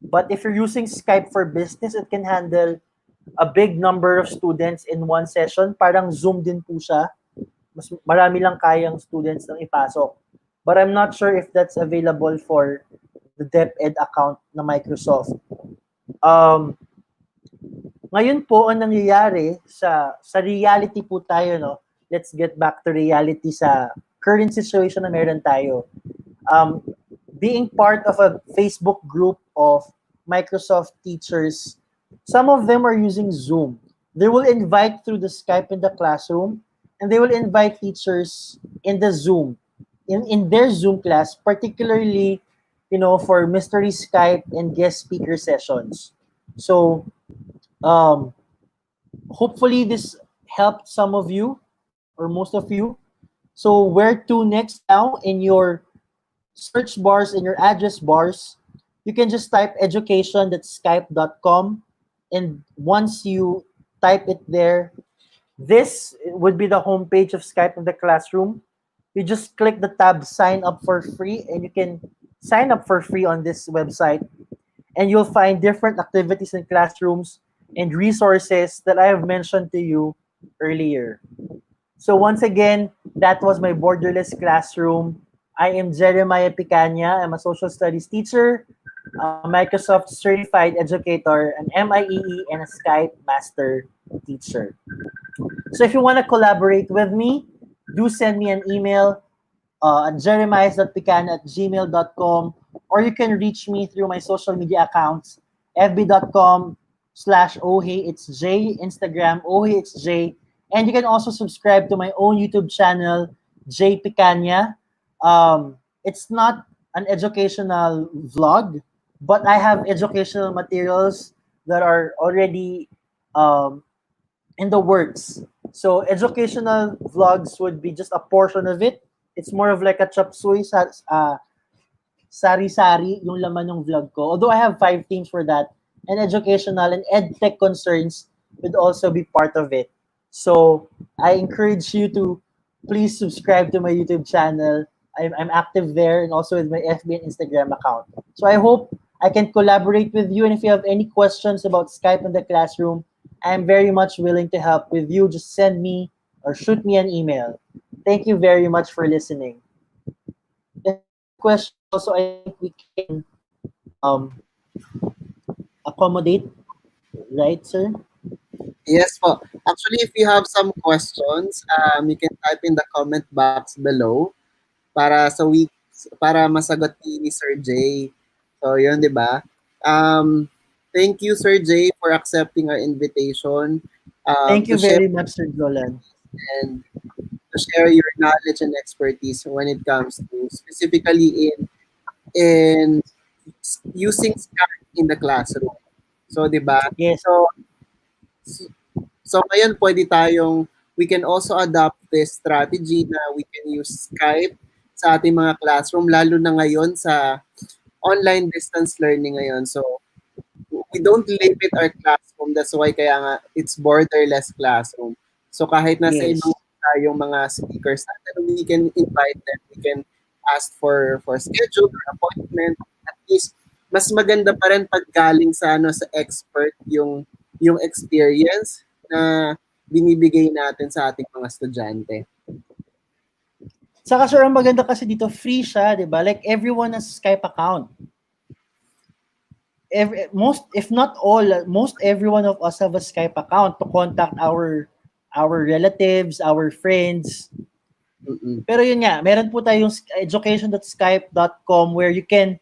but if you're using Skype for Business, it can handle a big number of students in one session. Parang Zoom din po siya. Mas marami lang kayang students nang ipasok. But I'm not sure if that's available for the DepEd account na Microsoft. Ngayon po, ang nangyayari sa reality po tayo, no? Let's get back to reality sa current situation na meron tayo. Being part of a Facebook group of Microsoft teachers, some of them are using Zoom. They will invite through the Skype in the classroom, and they will invite teachers in the Zoom, in their Zoom class, particularly, for mystery Skype and guest speaker sessions. So, hopefully this helped some of you or most of you. So where to next now? In your search bars, in your address bars, you can just type education.skype.com, and once you type it there, this would be the homepage of Skype in the classroom. You just click the tab sign up for free, and you can sign up for free on this website, and you'll find different activities in classrooms and resources that I have mentioned to you earlier. So once again, that was my borderless classroom. I am Jeremias Picaña. I'm a social studies teacher, a Microsoft certified educator, an MIEE, and a Skype master teacher. So if you want to collaborate with me, do send me an email. at jeremias.picaña@gmail.com, or you can reach me through my social media accounts, fb.com/oheyitsj, Instagram oheyitsj, and you can also subscribe to my own YouTube channel, J Picaña. It's not an educational vlog, but I have educational materials that are already um, in the works. So educational vlogs would be just a portion of it. It's more of like a chop suey sari-sari yung laman ng vlog ko. Although I have 5 themes for that, and educational and ed-tech concerns would also be part of it. So I encourage you to please subscribe to my YouTube channel. I'm active there and also with my FB and Instagram account. So I hope I can collaborate with you. And if you have any questions about Skype in the classroom, I'm very much willing to help with you. Just send me or shoot me an email. Thank you very much for listening. If you have questions, also I think we can accommodate, right, sir? Yes po. Actually, if you have some questions, you can type in the comment box below para masagot ni Sir Jay. So, yun, di ba? Thank you, Sir Jay, for accepting our invitation Thank to you share very much, Sir Jolan. and to share your knowledge and expertise when it comes to specifically in using Skype in the classroom. So, di ba? Yes. So ngayon we can also adopt this strategy na we can use Skype sa ating mga classroom, lalo na ngayon sa online distance learning ngayon. So we don't limit our classroom. That's why kaya nga it's borderless classroom. So kahit nasa Yes. ibang tayong mga speakers natin, we can invite them. We can ask for schedule or appointment. At least mas maganda pa rin pag galing sa sa expert yung experience na binibigay natin sa ating mga estudyante. Saka sir, ang maganda kasi dito, free siya, di ba? Like everyone has Skype account. If not all, most every one of us have a Skype account to contact our relatives, our friends. Pero yun nga, meron po tayong education.skype.com where you can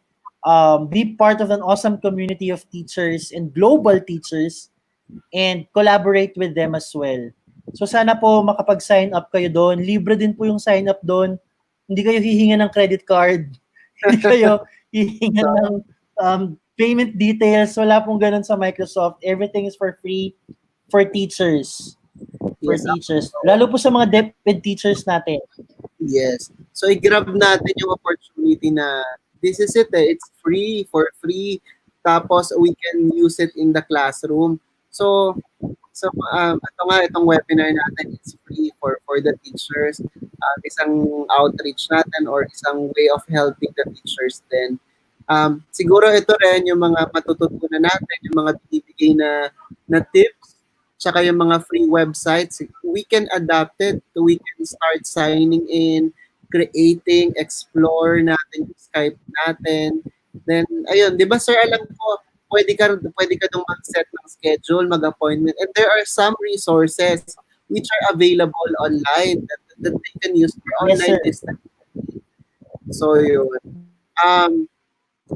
be part of an awesome community of teachers and global teachers and collaborate with them as well. So sana po makapag-sign up kayo doon. Libre din po yung sign up doon. Hindi kayo hihinga ng credit card. Hindi kayo hihinga ng payment details. Wala pong ganun sa Microsoft. Everything is for free for teachers. For teachers. Lalo po sa mga DepEd teachers natin. Yes. So i-grab natin yung opportunity na this is it It's free, for free. Tapos we can use it in the classroom. So itong webinar natin is free for the teachers. Isang outreach natin or isang way of helping the teachers din. Siguro ito rin yung mga matututunan natin, yung mga binibigay na tips, tsaka yung mga free websites. We can adapt it. We can start signing in, creating, explore natin yung Skype natin. Then, ayun, di ba sir, alam ko, pwede ka dong mag-set ng schedule, mag-appointment. And there are some resources which are available online that they can use for online distance. So, yun.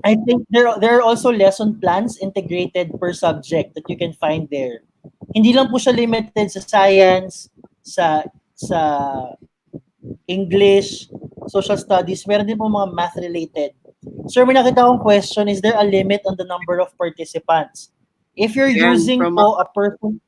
I think there are also lesson plans integrated per subject that you can find there. Hindi lang po siya limited sa science, sa English, social studies. Meron din po mga math related. Sir, may nakita akong question, is there a limit on the number of participants? If you're using po a person...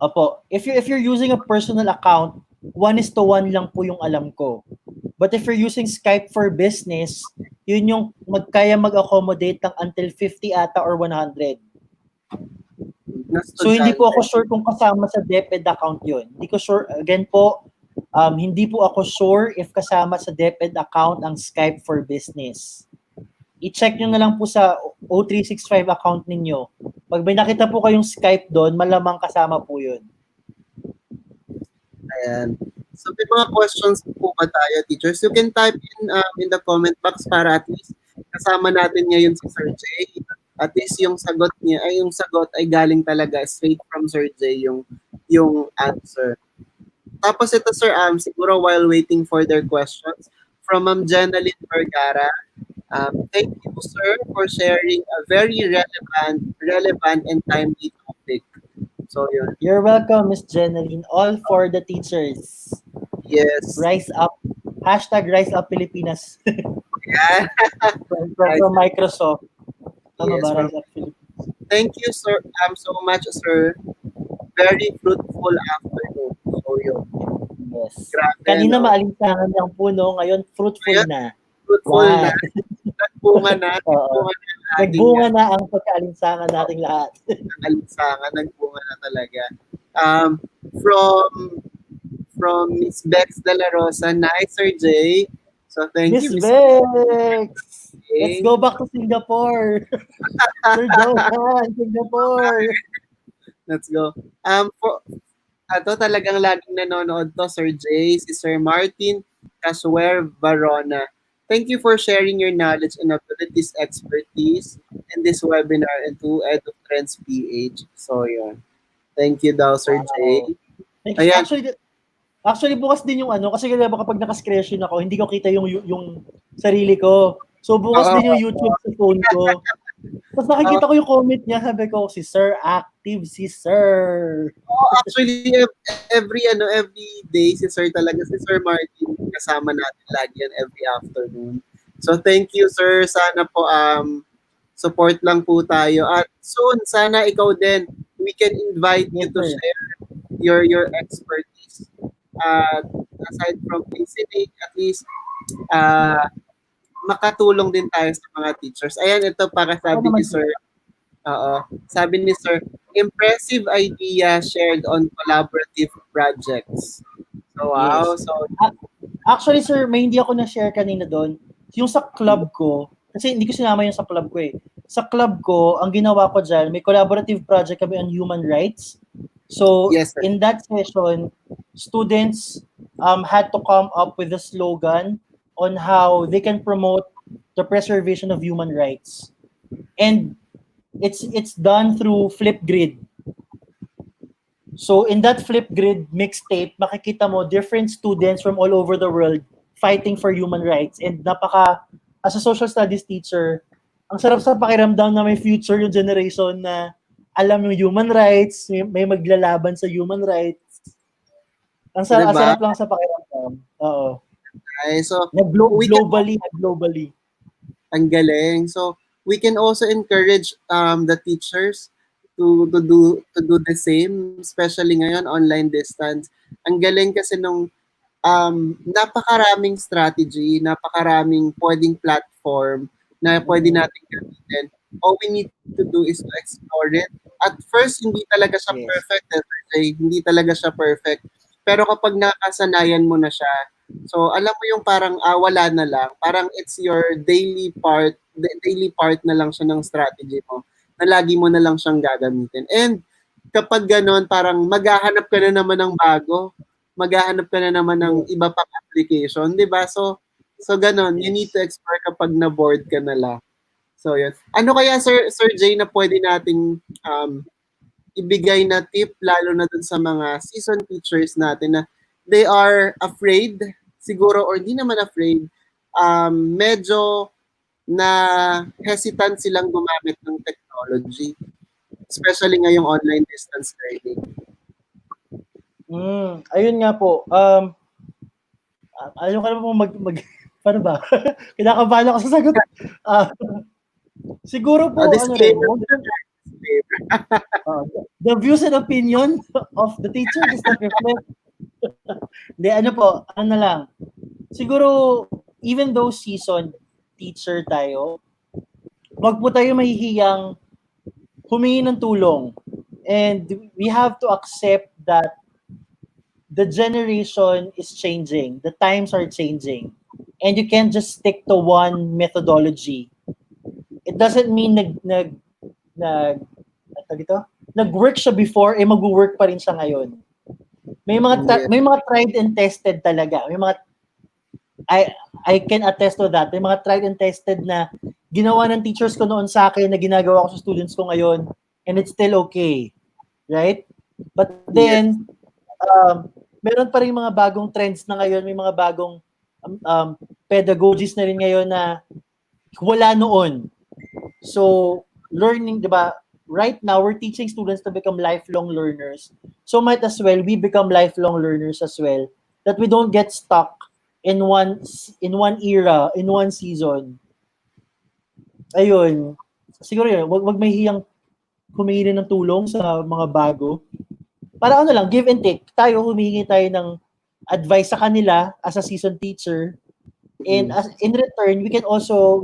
Opo, if you're using a personal account, 1:1 lang po yung alam ko. But if you're using Skype for business, yun yung kaya mag-accommodate ng until 50 ata or 100. So hindi po ako sure kung kasama sa DepEd account yun. Hindi ko sure, again po, hindi po ako sure if kasama sa DepEd account ang Skype for business. I-check nyo na lang po sa O365 account ninyo. Pag may nakita po kayong Skype doon, malamang kasama po yun. Ayan. So may mga questions po ba tayo, teachers? You can type in the comment box para at least kasama natin ngayon si Sir Jay. At least yung sagot ay galing talaga straight from Sir Jay yung answer. Tapos ito, sir, siguro while waiting for their questions, from Jenaline Vergara, thank you, sir, for sharing a very relevant and timely topic. So, yun. You're welcome, Miss Jeneline. All for the teachers. Yes. Rise up. Hashtag Rise Up Pilipinas. Yeah. from Microsoft. Tama Yes. ba? Rise Up Philippines. Thank you, sir. So much, sir. Very fruitful afternoon. So, yun. Yes. Grabe, Kanina no? maalinsangan ng puno, ngayon fruitful Ngayon, na. fruitful na. Wow. Nagbunga na. Oo. Nagbunga na ang ating Nagbunga na ang pagkaalinsangan nating lahat. alinsangan. Nagbunga na talaga. Um, from Miss Bex De La Rosa, nice, Sir Jay. So, thank Miss you, Miss Vex! Let's Jay. go back to Singapore. Sir Johan, Singapore. Let's go. Talagang laging nanonood to, Sir Jay, si Sir Martin Casuer Varona. Thank you for sharing your knowledge and abilities, expertise in this webinar and to EdukTrends PH. So, yun. Thank you daw, Sir Jay. Thanks. Ayan. Actually bukas din yung kasi diba kapag naka-screen ako, hindi ko kita yung sarili ko. So bukas din yung YouTube sa phone ko. Tapos nakikita ko yung comment niya, sabi ko, si Sir active, si Sir. Actually, every day, si Sir talaga, si Sir Martin, kasama natin lagi yan every afternoon. So, thank you, Sir. Sana po, support lang po tayo. At soon, sana ikaw din, we can invite you to share your expertise. Aside from listening, at least, makatulong din tayo sa mga teachers. Ayan, ito para sabi ni Sir. Sabi ni Sir, impressive idea shared on collaborative projects. So, wow. Yes. So, actually, sir, may hindi ako na-share kanina doon. Yung sa club ko, kasi hindi ko sinama yung sa club ko eh. Sa club ko, ang ginawa ko dyan, may collaborative project kami on human rights. So, yes, sir. In that session, students had to come up with a slogan on how they can promote the preservation of human rights. And it's done through Flipgrid. So in that Flipgrid mixtape, makikita mo different students from all over the world fighting for human rights. And as a social studies teacher, ang sarap sa pakiramdam na may future yung generation na alam yung human rights, may maglalaban sa human rights. Ang sarap, Diba? sarap lang sa pakiramdam. Oo. Okay, so, globally. Ang galing. So, we can also encourage the teachers to do the same, especially ngayon online distance. Ang galing kasi nung napakaraming strategy, napakaraming pwedeng platform na pwede natin gamitin. All we need to do is to explore it. At first, hindi talaga siya perfect. Hindi talaga siya perfect. Pero kapag nakasanayan mo na siya, so alam mo yung parang wala na lang. Parang it's your daily part na lang siya ng strategy mo. Na lagi mo na lang siyang gagamitin. And kapag ganon, parang maghahanap ka na naman ng bago. Maghahanap ka na naman ng iba pang application, di ba? So ganon, you need to explore kapag na-bored ka na lang. So yun. Ano kaya Sir Jay na pwede nating ibigay na tip lalo na dun sa mga seasoned teachers natin na they are afraid siguro or hindi naman afraid, medyo na hesitant silang gumamit ng technology, especially ngayong online distance learning. Ayun nga po. Ayaw ka naman paano ba? Kinakabahan ako sa sagot. Siguro po, the views and opinion of the teacher does not reflect. Hindi, ano lang. Siguro, even though seasoned teacher tayo, wag po tayo mahihiyang humingi ng tulong. And we have to accept that the generation is changing. The times are changing. And you can't just stick to one methodology. It doesn't mean nag-work siya before, mag-work pa rin siya ngayon. May mga tried and tested talaga. May mga I can attest to that. May mga tried and tested na ginawa ng teachers ko noon sa akin na ginagawa ko sa students ko ngayon, and it's still okay. Right? But then, meron pa rin mga bagong trends na ngayon, may mga bagong pedagogies na rin ngayon na wala noon. So, learning, di ba, right now, we're teaching students to become lifelong learners. So, might as well, we become lifelong learners as well, that we don't get stuck in one era, in one season. Ayun. Siguro yun, wag may hiyang humingi ng tulong sa mga bago. Para ano lang, give and take. Tayo, humingi tayo ng advice sa kanila as a seasoned teacher. And as in return, we can also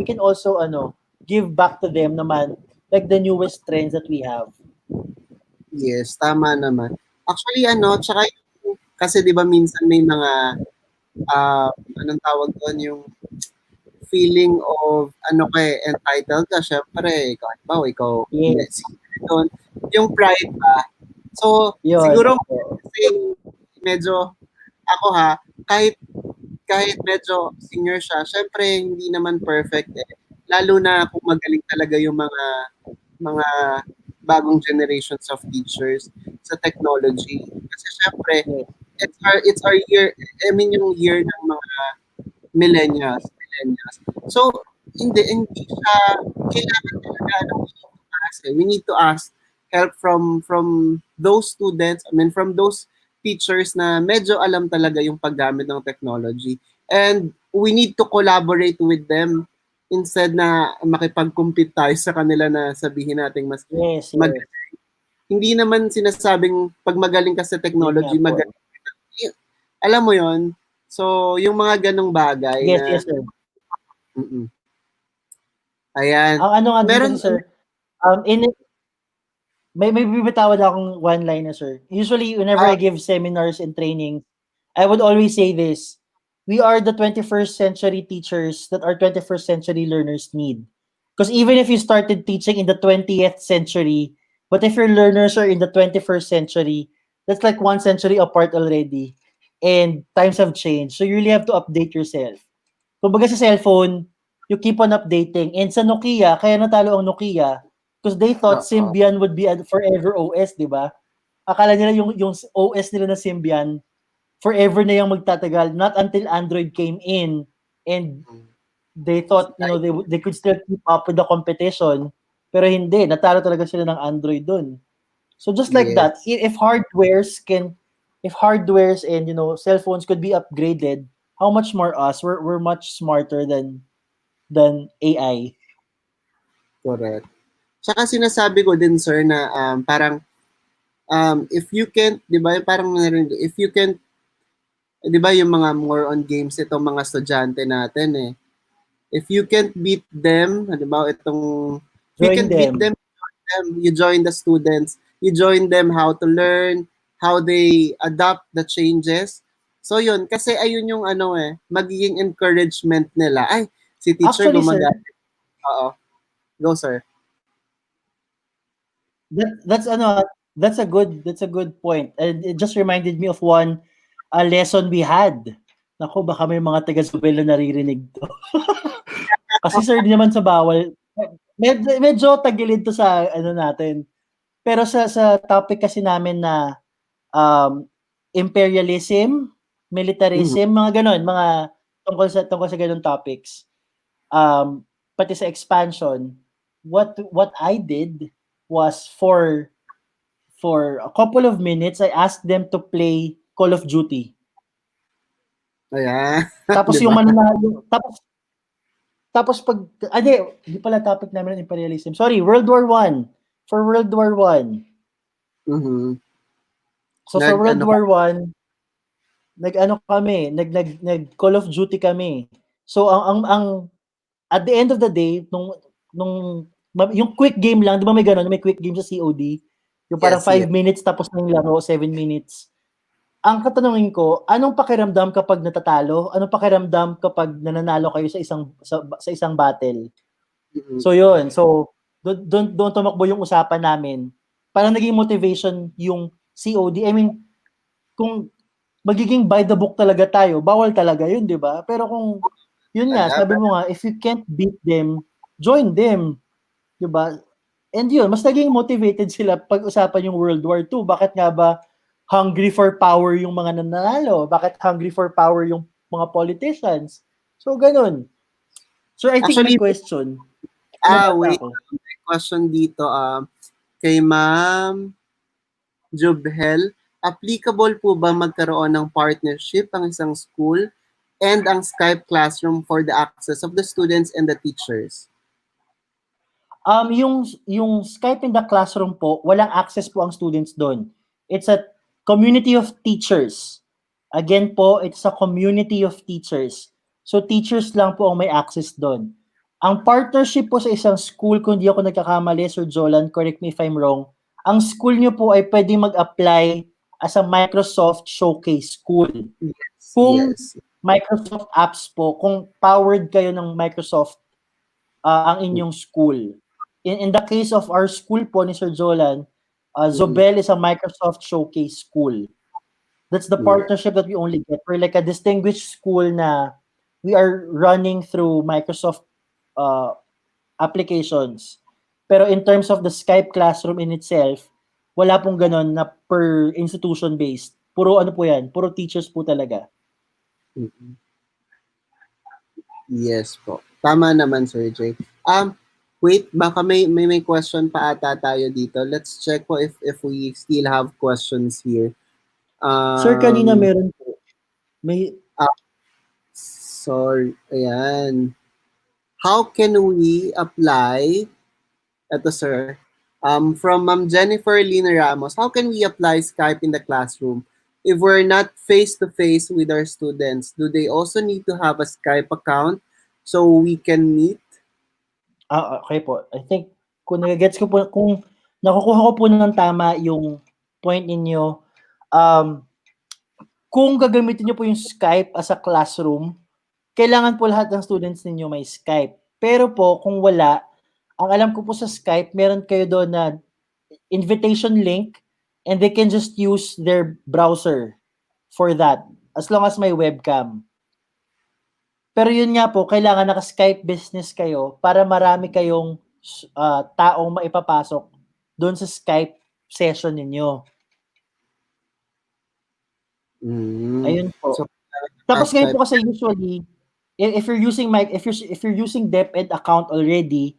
give back to them naman like the newest trends that we have. Yes, tama naman. Actually, tsaka kasi 'di ba minsan may mga anong tawag doon, yung feeling of entitled ka, syempre, ikaw, Yes. doon, yung pride ba. So, Yun. siguro kasi medyo ako kahit medyo senior siya, syempre hindi naman perfect eh. Lalo na kung magaling talaga yung mga bagong generations of teachers sa technology. Kasi syempre, it's our year, I mean yung year ng mga millennials. So, hindi siya kailangan talaga we need to ask help from those students, from those teachers na medyo alam talaga yung paggamit ng technology. And we need to collaborate with them instead na makipag-compete tayo sa kanila na sabihin natin mas magaling. Hindi naman sinasabing pag magaling ka sa technology, magaling. Alam mo yon. So, yung mga ganong bagay yes, sir. Ayan. Ang ano nga meron, kasi, sir, may bibitawad akong one-liner, sir. Usually, whenever I give seminars and training, I would always say this: we are the 21st century teachers that our 21st century learners need. Because even if you started teaching in the 20th century, but if your learners are in the 21st century, that's like 1 century apart already. And times have changed. So you really have to update yourself. Kumbaga sa cellphone, you keep on updating. And sa Nokia, kaya natalo ang Nokia, because they thought Symbian would be a forever OS, di ba? Akala nila yung OS nila na Symbian, forever na yung magtatagal, not until Android came in and they thought, they could still keep up with the competition, pero hindi, natalo talaga sila ng Android dun. So just like that, if hardwares and cell phones could be upgraded, how much more us? We're much smarter than AI. Correct. Tsaka sinasabi ko din, sir, na parang if you can't, 'di ba, parang if you can't, 'di ba, yung mga more on games itong mga estudyante natin eh. If you can't beat them, 'di ba, beat them, you join the students, you join them how to learn, how they adapt the changes. So yun, kasi ayun yung magiging encouragement nila. Ay, si teacher gumagamit. Oo. Go, sir. That's a good point. And it just reminded me of one lesson we had. Nako, baka may mga taga-Subel na naririnig to. Kasi sir, di naman sa bawal. Medyo tagilid to sa natin. Pero sa topic kasi namin na imperialism, militarism, mga ganon, mga tungkol sa ganon topics. Pati sa expansion, what I did was for a couple of minutes, I asked them to play Call of Duty. Ayan. Tapos diba? Yung mananalo, tapos pag, hindi pala topic namin ng imperialism. Sorry, World War I. For World War I. Mm-hmm. So sa World War I, nag Call of Duty kami. So ang at the end of the day, yung quick game lang, di ba may ganun, may quick game sa COD? Yung parang 5 minutes tapos na yung laro, 7 minutes. Ang katanungin ko, anong pakiramdam kapag natatalo? Anong pakiramdam kapag nananalo kayo sa isang battle? Mm-hmm. So yun. So doon tumakbo yung usapan namin. Parang naging motivation yung COD. I mean, kung magiging by the book talaga tayo, bawal talaga yun, di ba? Pero kung yun nga, sabi mo nga, if you can't beat them, join them. Di ba? And yun, mas naging motivated sila pag-usapan yung World War II. Bakit nga ba hungry for power yung mga nananalo? Bakit hungry for power yung mga politicians? So, ganun. So, I think may Actually, question. Nabasa wait, ko. may question dito kay Ma'am Jubhel. Applicable po ba magkaroon ng partnership ang isang school and ang Skype classroom for the access of the students and the teachers? Yung Skype in the classroom po, walang access po ang students doon. It's a community of teachers. Again po, it's a community of teachers. So teachers lang po ang may access doon. Ang partnership po sa isang school, kung di ako nagkakamali, Sir Jolan, correct me if I'm wrong, ang school nyo po ay pwede mag-apply as a Microsoft Showcase School. Yes, Kung yes. Microsoft apps po, kung powered kayo ng Microsoft ang inyong school. In the case of our school po ni Sir Jolan, Zobel is a Microsoft Showcase School. That's the partnership that we only get. We're like a distinguished school na we are running through Microsoft applications. Pero in terms of the Skype classroom in itself, wala pong ganon na per institution based. Puro ano po yan, puro teachers po talaga. Yes po. Tama naman, Sir Jay. Wait, baka may question pa ata tayo dito. Let's check po if we still have questions here. Sir, kanina meron po. May sorry, ayan. How can we apply, ito sir, from Ma'am Jennifer Lina Ramos, how can we apply Skype in the classroom if we're not face-to-face with our students? Do they also need to have a Skype account so we can meet? okay po. I think kung nagagets ko po, kung nakukuha ko po ng tama yung point ninyo, kung gagamitin niyo po yung Skype as a classroom, kailangan po lahat ng students ninyo may Skype. Pero po, kung wala, ang alam ko po sa Skype, meron kayo doon na invitation link and they can just use their browser for that as long as may webcam. Pero yun nga po, kailangan naka-Skype business kayo para marami kayong taong maipapasok doon sa Skype session ninyo. Ayun po. So, Tapos ngayon po kasi usually, if you're using if you're using DepEd account already,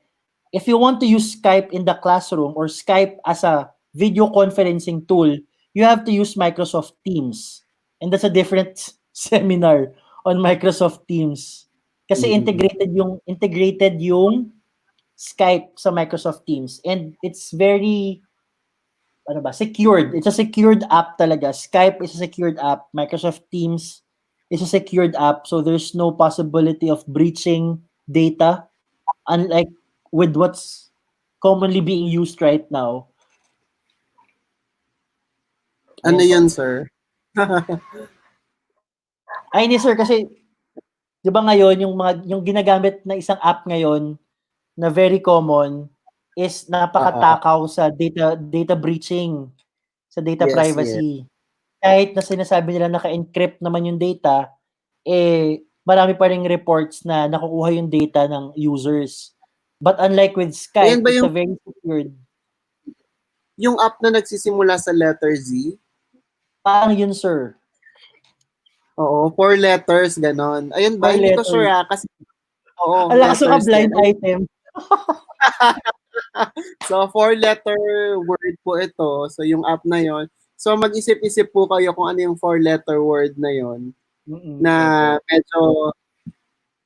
if you want to use Skype in the classroom or Skype as a video conferencing tool, you have to use Microsoft Teams. And that's a different seminar on Microsoft Teams. Kasi integrated yung Skype sa Microsoft Teams, and it's very secured. It's a secured app talaga. Skype is a secured app. Microsoft Teams is a secured app, so there's no possibility of breaching data, unlike with what's commonly being used right now. Ano yun, sir? Ay, hindi sir, kasi 'di ba ngayon yung ginagamit na isang app ngayon na very common is napakatakaw sa data breaching, sa data privacy. Kahit na sinasabi nila naka-encrypt naman yung data, marami pa ring reports na nakukuha yung data ng users. But unlike with Skype, it's a very secured. Yung app na nagsisimula sa letter Z? Parang yun, sir. Oo, 4 letters, ganon. Ayun ba? Hindi ko sure kasi Alaso ka blind item. So, 4-letter word po ito. So, yung app na yon. So, mag-isip-isip po kayo kung ano yung 4-letter word na yon. Na medyo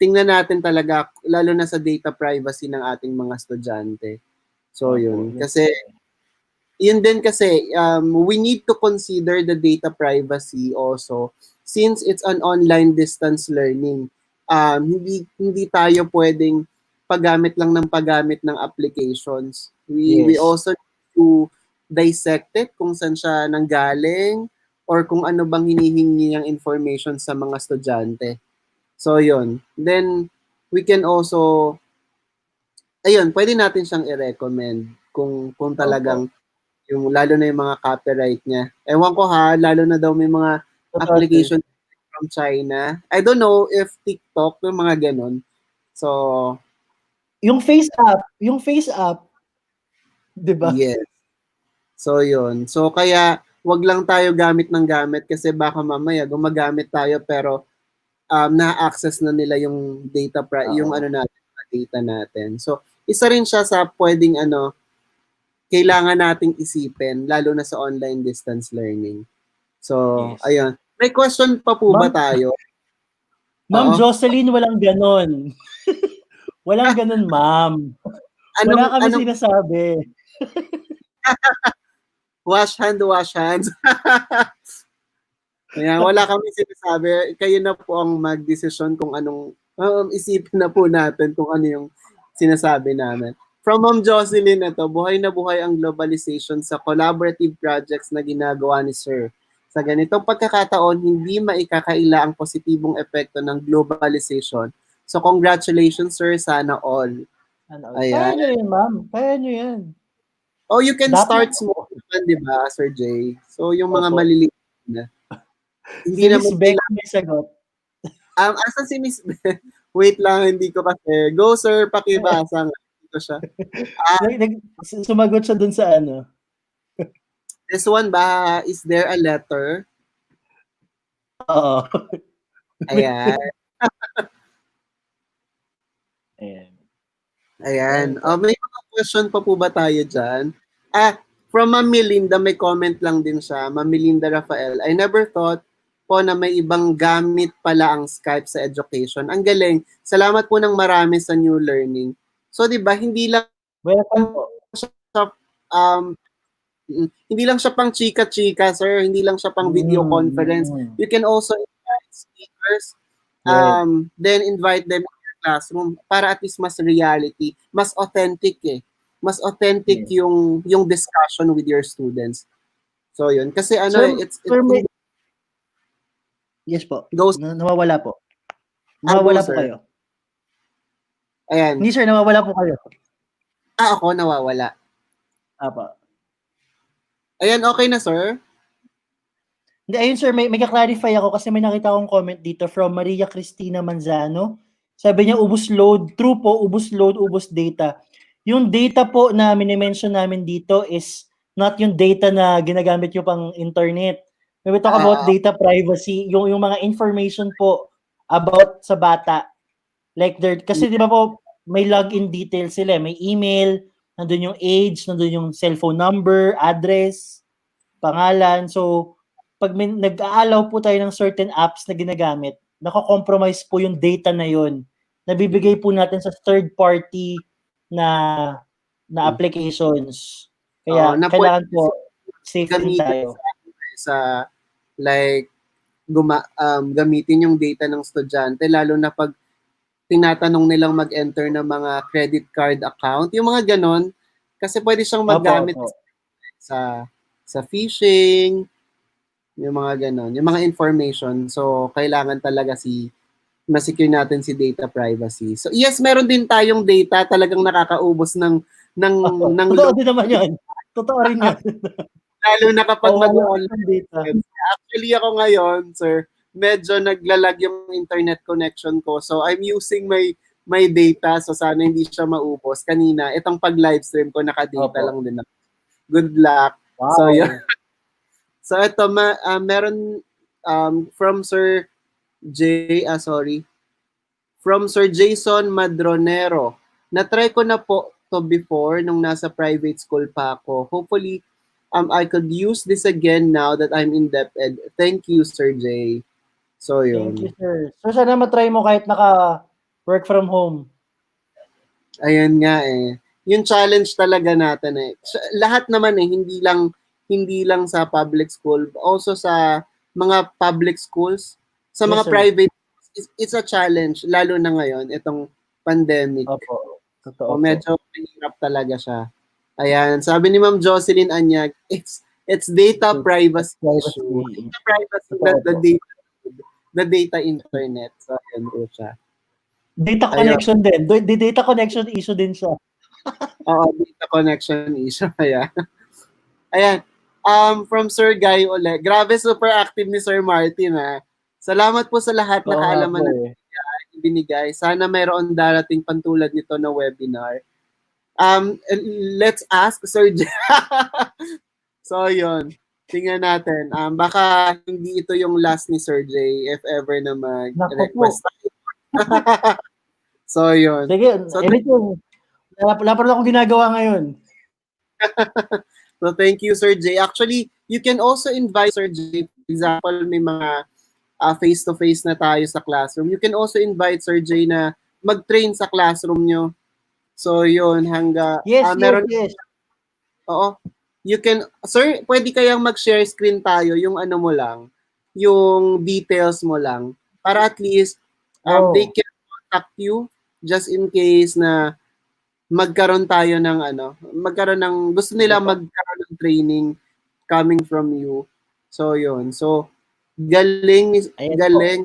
tingnan natin talaga, lalo na sa data privacy ng ating mga estudyante. So, yun. Kasi, yun din kasi, we need to consider the data privacy also since it's an online distance learning. Hindi tayo pwedeng paggamit lang ng paggamit ng applications. We also need to dissect it kung saan siya nanggaling or kung ano bang hinihingi niyang information sa mga estudyante. So, yun. Then, we can also, ayun, pwede natin siyang i-recommend kung talagang, yung, lalo na yung mga copyright niya. Ewan ko ha, lalo na daw may mga application from China. I don't know if TikTok, yung mga ganon. So, yung face app, 'di ba? Yes. So, yun. So, kaya, wag lang tayo gamit ng gamit kasi baka mamaya gumagamit tayo pero na-access na nila yung yung Oo. natin, data natin. So, isa rin siya sa pwedeng kailangan nating isipin lalo na sa online distance learning. So, Yes. ayun. May question pa po ba Ma'am, tayo? Ma'am Oo. Jocelyn, walang ganon. Walang ganon, ma'am. Wala kami Anong sinasabi. wash hands? Ayan, wala kami sinasabi. Kayo na po ang magdesisyon kung anong, isipin na po natin kung ano yung sinasabi namin. From Ma'am Jocelyn ito, buhay na buhay ang globalization sa collaborative projects na ginagawa ni Sir. Sa ganitong pagkakataon, hindi maikakaila ang positibong epekto ng globalization. So congratulations, Sir. Sana all. Kaya Ayan. nyo yan, ma'am. Kaya nyo yan. Oh, you can Dapat start small naman, di ba, Sir Jay? So yung mga Opo. maliliit na. Si Miss Beck may sagot. Asa si Miss Beth? Wait lang, hindi ko kasi. Go, sir, pakibasa nga. Dito siya. Sumagot siya dun sa ano. This one ba, is there a letter? Oo. Ayan. Ayan. May mga question pa po ba tayo dyan? From Ma'am Melinda, may comment lang din siya. Ma'am Melinda Rafael, I never thought po na may ibang gamit pala ang Skype sa education. Ang galing. Salamat po ng marami sa new learning. So, di ba, Welcome po. Hindi lang siya pang chika-chika, sir. Hindi lang siya pang video conference. You can also invite speakers, then invite them in your classroom para at least mas reality, mas authentic Mas authentic yung discussion with your students. So yun. Kasi yes po. Goes, nawawala po. Nawawala po kayo. Ayan. Hindi sir, nawawala po kayo. Ako nawawala. Apa. Ayan, okay na, sir? Hindi, ayun sir, may ka-clarify ako kasi may nakita akong comment dito from Maria Cristina Manzano. Sabi niya, ubus load. True po, ubus load, ubus data. Yung data po na minimension namin dito is not yung data na ginagamit yung pang internet. When we talk about data privacy, yung mga information po about sa bata. Like kasi di ba po, may login details sila. May email, nandun yung age, nandun yung cellphone number, address, pangalan. So, pag nag-aalaw po tayo ng certain apps na ginagamit, nako-compromise po yung data na yon. Nabibigay po natin sa third party na applications. Kaya kailangan po safe din tayo. Sa like gamitin yung data ng estudyante lalo na pag tinatanong nilang mag-enter ng mga credit card account, yung mga ganon, kasi pwede siyang maggamit sa phishing, yung mga ganon, yung mga information. So, kailangan talaga ma-secure natin si data privacy. So, yes, meron din tayong data talagang nakakaubos ng Totoo din naman yun. Totoo rin yun. Lalo na kapag mag-online data. Actually, ako ngayon, sir, medyo naglalag yung internet connection ko. So, I'm using my data. So, sana hindi siya maubos. Kanina, itong pag-livestream ko, naka-data lang din ako. Good luck. Wow. So, yun. So, ito, meron from Sir From Sir Jason Madronero. Na-try ko na po to before nung nasa private school pa ako. Hopefully, I could use this again now that I'm indebted. Thank you, Sir Jay. So, yun. Thank you, sir. So, sana matry mo kahit naka-work from home. Ayun nga Yung challenge talaga natin Lahat naman hindi lang sa public school, also sa mga public schools, sa mga private schools, it's a challenge, lalo na ngayon, itong pandemic. Opo. Totoo. Medyo mahirap talaga siya. Ayan, sabi ni Ma'am Jocelyn Anyag, it's data privacy issue. Data privacy, the data internet. So, ayan po siya. Data connection din. Data connection issue din siya. Oo, data connection issue. Ayan. From Sir Guy ulit. Grabe, super active ni Sir Martin Salamat po sa lahat na kaalaman na binigay. Sana mayroon darating pantulad nito na webinar. Let's ask Sir So, yun. tingnan natin. Baka hindi ito yung last ni Sir J if ever na Naku po. mag-request tayo. So, yun. Sige, So, anything. Wala pa rin akong ginagawa ngayon. so, thank you, Sir J. Actually, you can also invite Sir J. For example, may mga face-to-face na tayo sa classroom. You can also invite Sir J na mag-train sa classroom nyo. So, yun, Yes, meron, yes. oo. You can, sir, pwede kayang mag-share screen tayo, yung ano mo lang, yung details mo lang, para at least, they Oh, can contact you just in case na magkaroon tayo ng gusto sige nila po. magkaroon ng training coming from you. So, yun. So, galing, Ayan po. galing,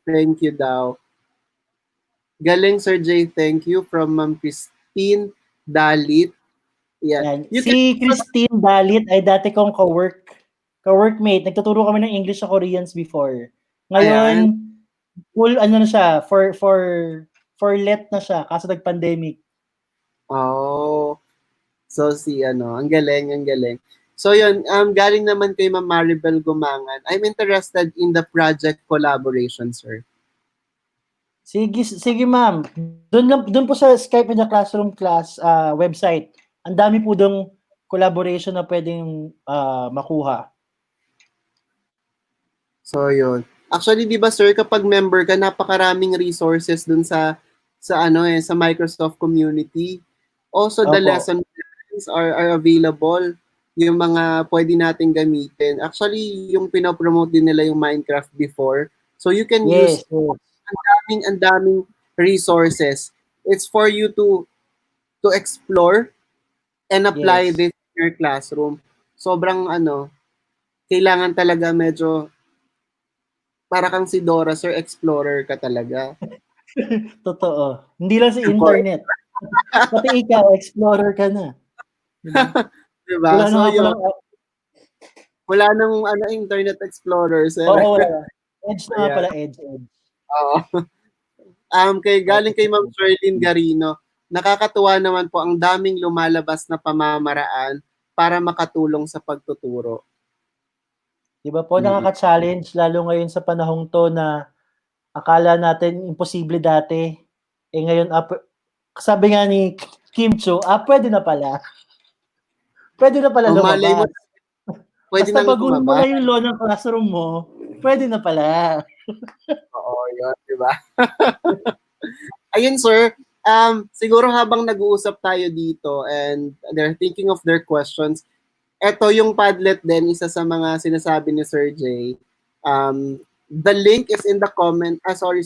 thank you daw. Galing, Sir J, thank you from Ma'am Christine Dalit. Yeah. Yan. You can Si Christine Dalit ay dati kong ka-workmate. Nagtuturo kami ng English sa Koreans before. ayan. Ngayon, full ano na siya, for let na siya kasi nag-pandemic. Oh. So, ang galing, ang galing. So, yun, galing naman kay Ma'am Maribel Gumangan. I'm interested in the project collaboration, sir. Sige ma'am. Doon po sa Skype in the Classroom website. Ang dami po dong collaboration na pwedeng makuha. So, yun. Actually, di ba, sir, kapag member ka, napakaraming resources dun sa Microsoft community. Also, the Opo. lesson plans are available. Yung mga pwede natin gamitin. Actually, yung pinopromote din nila yung Minecraft before. So, you can use Yes, yes. ang daming resources. It's for you to explore and apply Yes. this in your classroom. Sobrang kailangan talaga medyo para kang si Dora, Sir Explorer ka talaga. Totoo. Hindi lang sa internet. Pati ikaw, explorer ka na. Diba? Diba? Wala na So, nga yun. palang, Wala nang Internet Explorer, sir. oo, wala. Edge na nga Ayan. pala, edge. Oo. Galing kay Ma'am Sherlyn Garino, nakakatuwa naman po ang daming lumalabas na pamamaraan para makatulong sa pagtuturo. Diba po, nakaka-challenge, lalo ngayon sa panahong to na akala natin imposible dati. Eh ngayon, sabi nga ni Kim Cho, pwede na pala. Pwede na pala Malay mo, lumabas. pwede Basta nang baguhin mo lumabas. lang yung law ng classroom mo, pwede na pala. Oo, yun, diba? Ayun, sir. Siguro habang nag-uusap tayo dito and they're thinking of their questions, eto yung Padlet din, isa sa mga sinasabi ni Sir J. The link is in the comment. Sorry.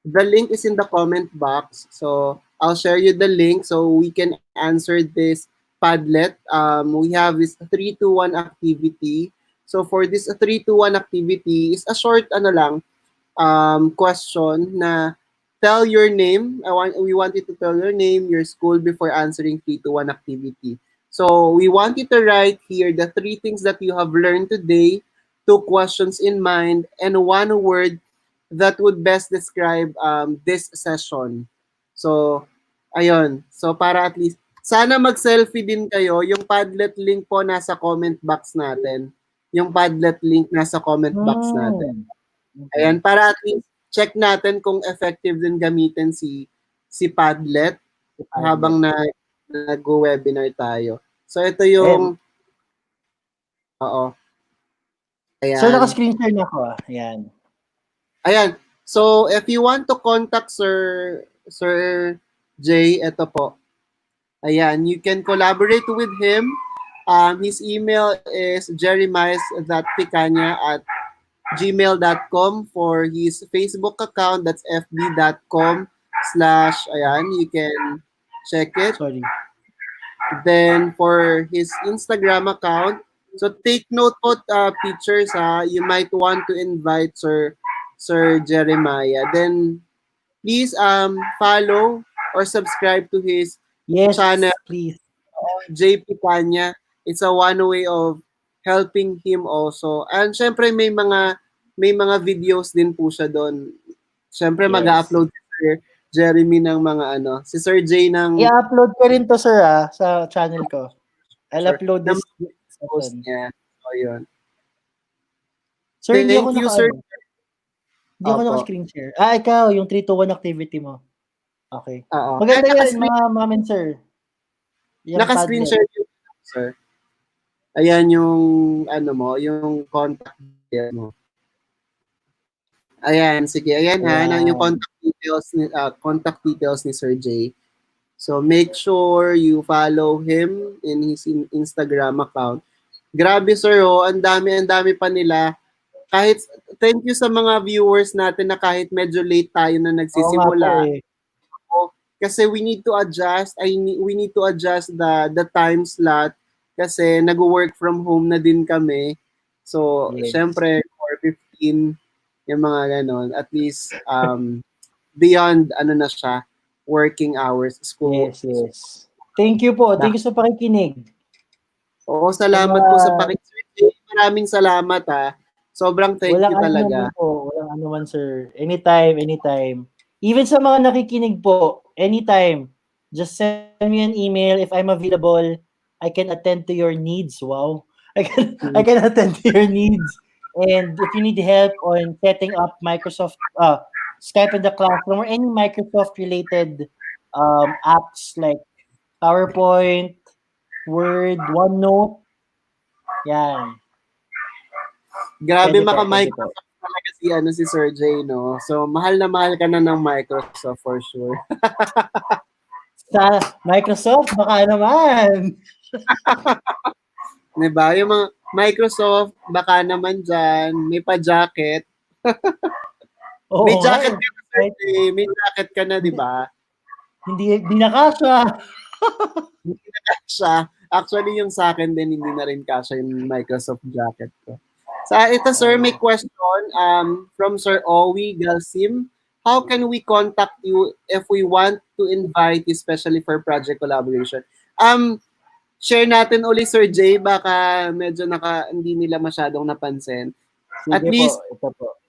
The link is in the comment box. So I'll share you the link so we can answer this Padlet. We have this 3-2-1 activity. So for this 3-2-1 activity is a short question na tell your name. We want you to tell your name, your school before answering 3-2-1 activity. So we want you to write here the 3 things that you have learned today, 2 questions in mind, and 1 word that would best describe this session. So, ayun. So para at least, sana mag-selfie din kayo. Yung Padlet link po nasa comment box natin. Yung Padlet link nasa comment box natin. Ayan, para at least check natin kung effective din gamitin si Padlet habang nag-webinar tayo. So ito yung oo. Ayan. Sir, naka-screen share na ako. Ayan. Ayan. So if you want to contact Sir J, ito po. Ayan, you can collaborate with him. His email is jeremias.picaña@gmail.com. For his Facebook account, that's fb.com/ ayan, you can check it. Sorry. Then for his Instagram account, so take note po, pictures you might want to invite Sir Jeremiah. Then please follow or subscribe to his Yes, channel, please. J. Picaña. It's a one way of helping him also. And syempre may mga videos din po siya doon. Syempre Yes. mag-upload si Sir Jeremy ng mga si Sir J ng I-upload ko rin to, sir, sa channel ko. I'll upload this post session. niya. yun. Sir, hindi ako Thank you, sir. Hindi ako Opo. naka-screen share. Ikaw, yung 3 to 1 activity mo. Okay. Oo. Maganda yan, Naka-screen, mga mamin, sir. Yung naka-screen Padlet. share yun, sir. Ayan yung, ano mo, yung contact details mo. Ayan, sige. Ayan ha, yung contact details ni Sir J. So make sure you follow him in his Instagram account. Grabe sir, ang dami pa nila. Kahit thank you sa mga viewers natin na kahit medyo late tayo na Oo nga po nagsisimula. eh. Kasi we need to adjust, we need to adjust the time slot kasi nag-work from home na din kami. So, Yes. syempre 4:15 yung mga ganon, at least beyond ano na siya, working hours, school. Yes. Thank you po. Thank you sa pakikinig. Oo, salamat po sa pakikinig. Maraming salamat ha. Sobrang thank you talaga. Walang anuman sir. Anytime. Even sa mga nakikinig po, anytime. Just send me an email if I'm available. I can attend to your needs. Wow. I can attend to your needs. And if you need help on setting up Microsoft Skype in the classroom or any Microsoft related apps like PowerPoint, Word, OneNote, yan. Grabe Pwede po, maka-Microsoft talaga si Sir J, no? So, mahal na mahal ka na ng Microsoft for sure. Sa Microsoft, baka naman. Diba? Yung mga Microsoft, baka naman dyan, may pa-jacket. Oo May nga jacket eh. ka na, Sir J. May jacket ka na, di ba? Hindi nakasya. Hindi na kasya. Actually, yung sa akin din, hindi na rin kasya yung Microsoft jacket ko. Sa ito, sir, may question from Sir Owi Galsim. How can we contact you if we want to invite you, especially for project collaboration? Share natin uli, Sir J, baka medyo hindi nila masyadong napansin. Sige At least, ito po.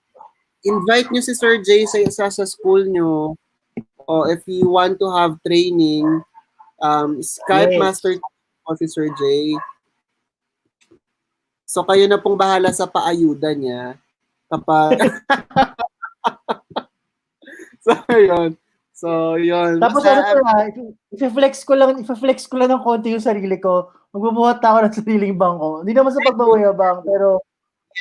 invite nyo si Sir J sa school nyo. O if you want to have training, Skype Yes. Master po si Sir J. So, kayo na pong bahala sa paayuda niya. Kapag... So, yun. Tapos i-flex ko lang ng konti yung sarili ko. Magbubuhat ako ng sariling bangko. Hindi naman sa pagbabayabang, pero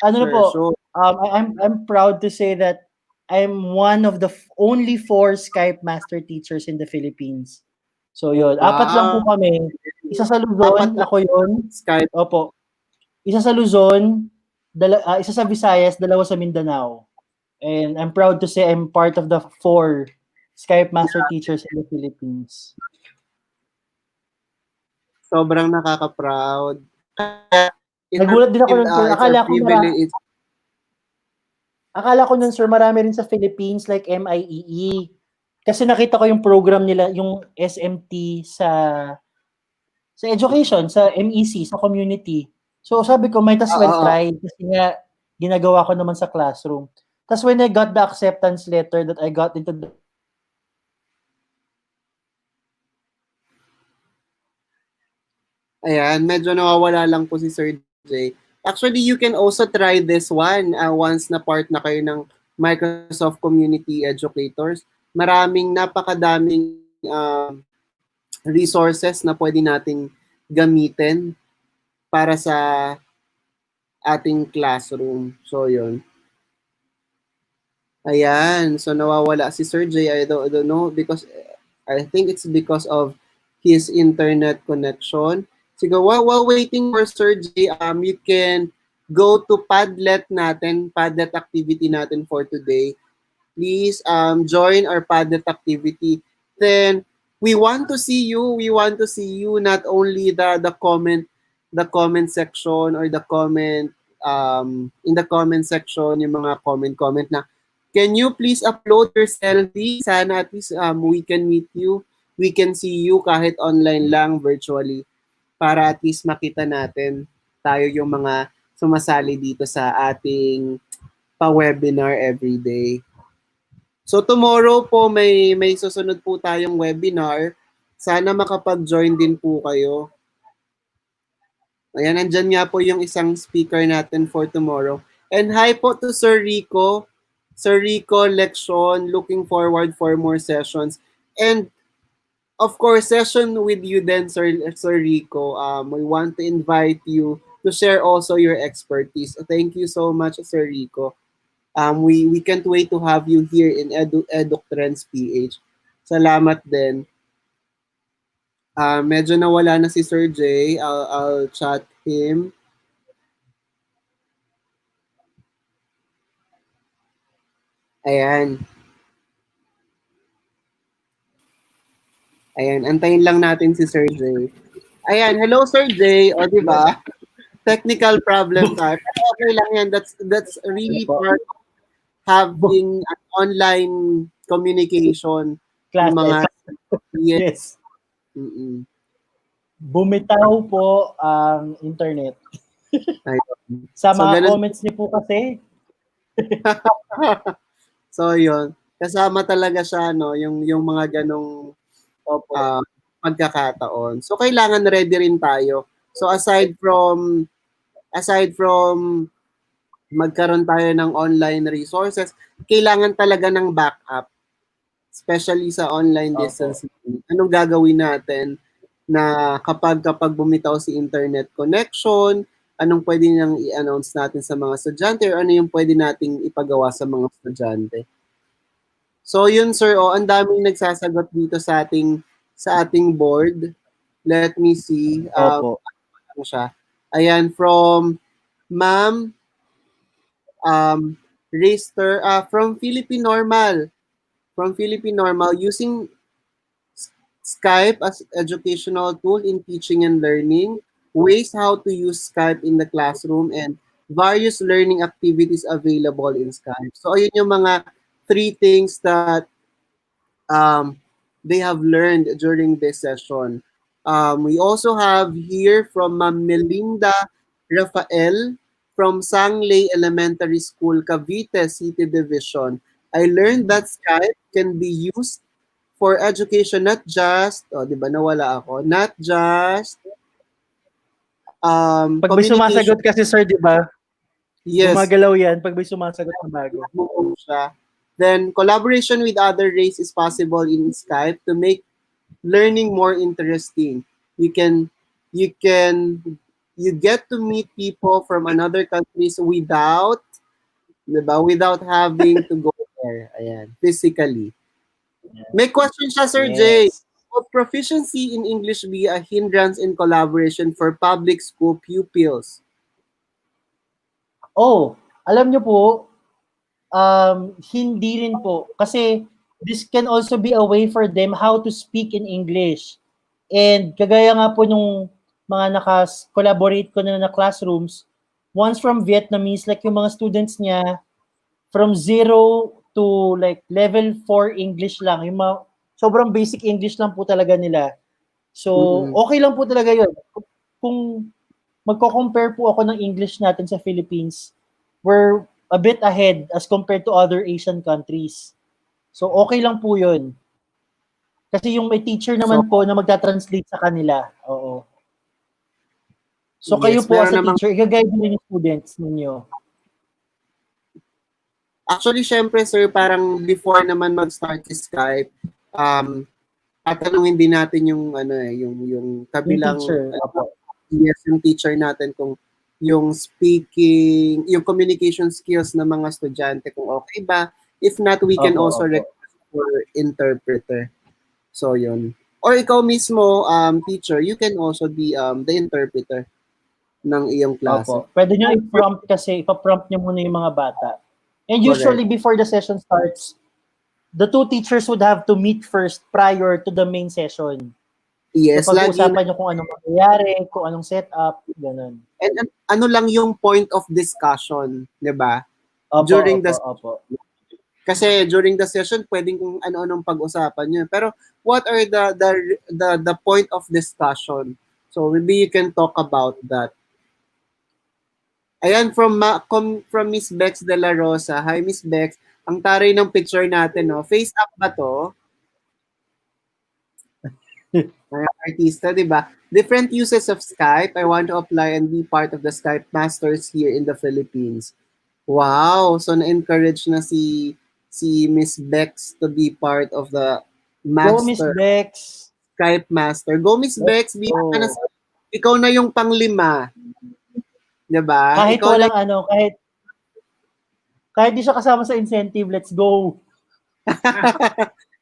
ano na po, sure. I'm proud to say that I'm one of the only 4 Skype master teachers in the Philippines. So yun, apat lang po kami. Isa sa Luzon, ako yun. Skype. Opo. Isa sa Luzon, isa sa Visayas, 2 sa Mindanao. And I'm proud to say I'm part of the 4 Skype master teachers in the Philippines. Sobrang nakaka-proud. Nagulat din ako nun, sir. Akala ko nun, sir, marami rin sa Philippines like MIEE. Kasi nakita ko yung program nila, yung SMT sa education, sa MEC, sa community. So sabi ko, might as well try kasi nga ginagawa ko naman sa classroom. Tapos when I got the acceptance letter that I got into the Ayan, medyo nawawala lang po si Sir J. Actually, you can also try this one once na part na kayo ng Microsoft Community Educators. Napakadaming resources na pwede nating gamitin para sa ating classroom. So, yun. Ayan. So, nawawala si Sir J. I don't know because I think it's because of his internet connection. Siguro, while waiting for Sir J, you can go to Padlet activity natin for today. Please join our Padlet activity. Then, we want to see you. Not only the comment section or the comment in the comment section, yung mga comment na, can you please upload your selfie? Sana at least we can meet you. We can see you kahit online lang, virtually. Para at least makita natin tayo yung mga sumasali dito sa ating pa-webinar everyday. So tomorrow po may susunod po tayong webinar. Sana makapag-join din po kayo. Ayan, nandyan nga po yung isang speaker natin for tomorrow. And hi po to Sir Rico. Sir Rico, leksyon, looking forward for more sessions. And of course, session with you then, Sir Rico. We want to invite you to share also your expertise. Thank you so much, Sir Rico. We can't wait to have you here in EdukTrends PH. Salamat din. Medyo nawala na si Sir J. I'll chat him. Ayan. Ayan, antayin lang natin si Sir J. Ayan, hello Sir J. O, di ba? Technical problem tayo. Pero okay lang yan. That's really part of having an online communication ng mga Classes. Yes. Mm-mm. Bumitaw po ang internet. Ayun. Sa So, mga ganun. comments niyo po kasi, So, yun. Kasama talaga siya, no? Yung mga ganong opo, pagkakataon. So, kailangan ready rin tayo. So, aside from magkaroon tayo ng online resources, kailangan talaga ng backup, especially sa online opo. distance learning. Anong gagawin natin na kapag bumitaw si internet connection, anong pwede nang i-announce natin sa mga estudyante or ano yung pwede nating ipagawa sa mga estudyante. So yun sir, ang daming nagsasagot dito sa ating board. Let me see. Opo. Ano siya? Ayan, from Ma'am Raster, from Philippine Normal. From Philippine Normal, using Skype as educational tool in teaching and learning, ways how to use Skype in the classroom, and various learning activities available in Skype. So ayun yung mga 3 things that they have learned during this session. We also have here from Melinda Rafael from Sangley Elementary School, Cavite City Division. I learned that Skype can be used for education, not just, di ba nawala ako, not just Pag may communication. sumasagot kasi sir, di ba? Yes. Gumagalaw yan pag may sumasagot na bago. Then, collaboration with other race is possible in Skype to make learning more interesting. You get to meet people from another countries without having to go there. Ayan, physically. May question siya, Sir Jay. Yes. Would proficiency in English be a hindrance in collaboration for public school pupils? Oh, alam nyo po, hindi rin po. Kasi this can also be a way for them how to speak in English. And kagaya nga po nung mga collaborate ko na classrooms, ones from Vietnamese, like yung mga students niya, from 0 to like level 4 English lang. Yung mga sobrang basic English lang po talaga nila. So, okay lang po talaga yun. Kung magko-compare po ako ng English natin sa Philippines, we're a bit ahead as compared to other Asian countries. So, okay lang po yun. Kasi yung may teacher naman po na magta-translate sa kanila. Oo. So, kayo po as a teacher, i-guide din yung students ninyo. Actually, syempre, sir, parang before naman mag-start si Skype, tatanungin din natin yung kabilang yung teacher natin kung yung speaking, yung communication skills ng mga estudyante kung okay ba. If not, we can also request for interpreter. So yun. Or ikaw mismo, teacher, you can also be the interpreter ng iyong klase. Opo. Pwede nyo i-prompt kasi, ipa-prompt nyo muna yung mga bata. And usually before the session starts, the two teachers would have to meet first prior to the main session. Yes, so pag-uusapan nyo kung anong mangyayari, kung anong setup, ganun. And ano lang yung point of discussion, di ba? Kasi during the session, pwedeng kung ano-anong pag-usapan nyo. Pero what are the point of discussion? So maybe you can talk about that. Ayan, from Miss Bex de la Rosa. Hi, Miss Bex. Ang taray ng picture natin, no? Face up ba to? Artista, di ba? Different uses of Skype. I want to apply and be part of the Skype Masters here in the Philippines. Wow! So na-encourage na si Miss Bex to be part of the Go, Miss master, Bex. Skype Master. Go, Miss Let's Bex, bilang ka na go. ikaw na yung panglima. 'Di ba? Kahit Ikaw na walang ano, kahit di siya kasama sa incentive, let's go.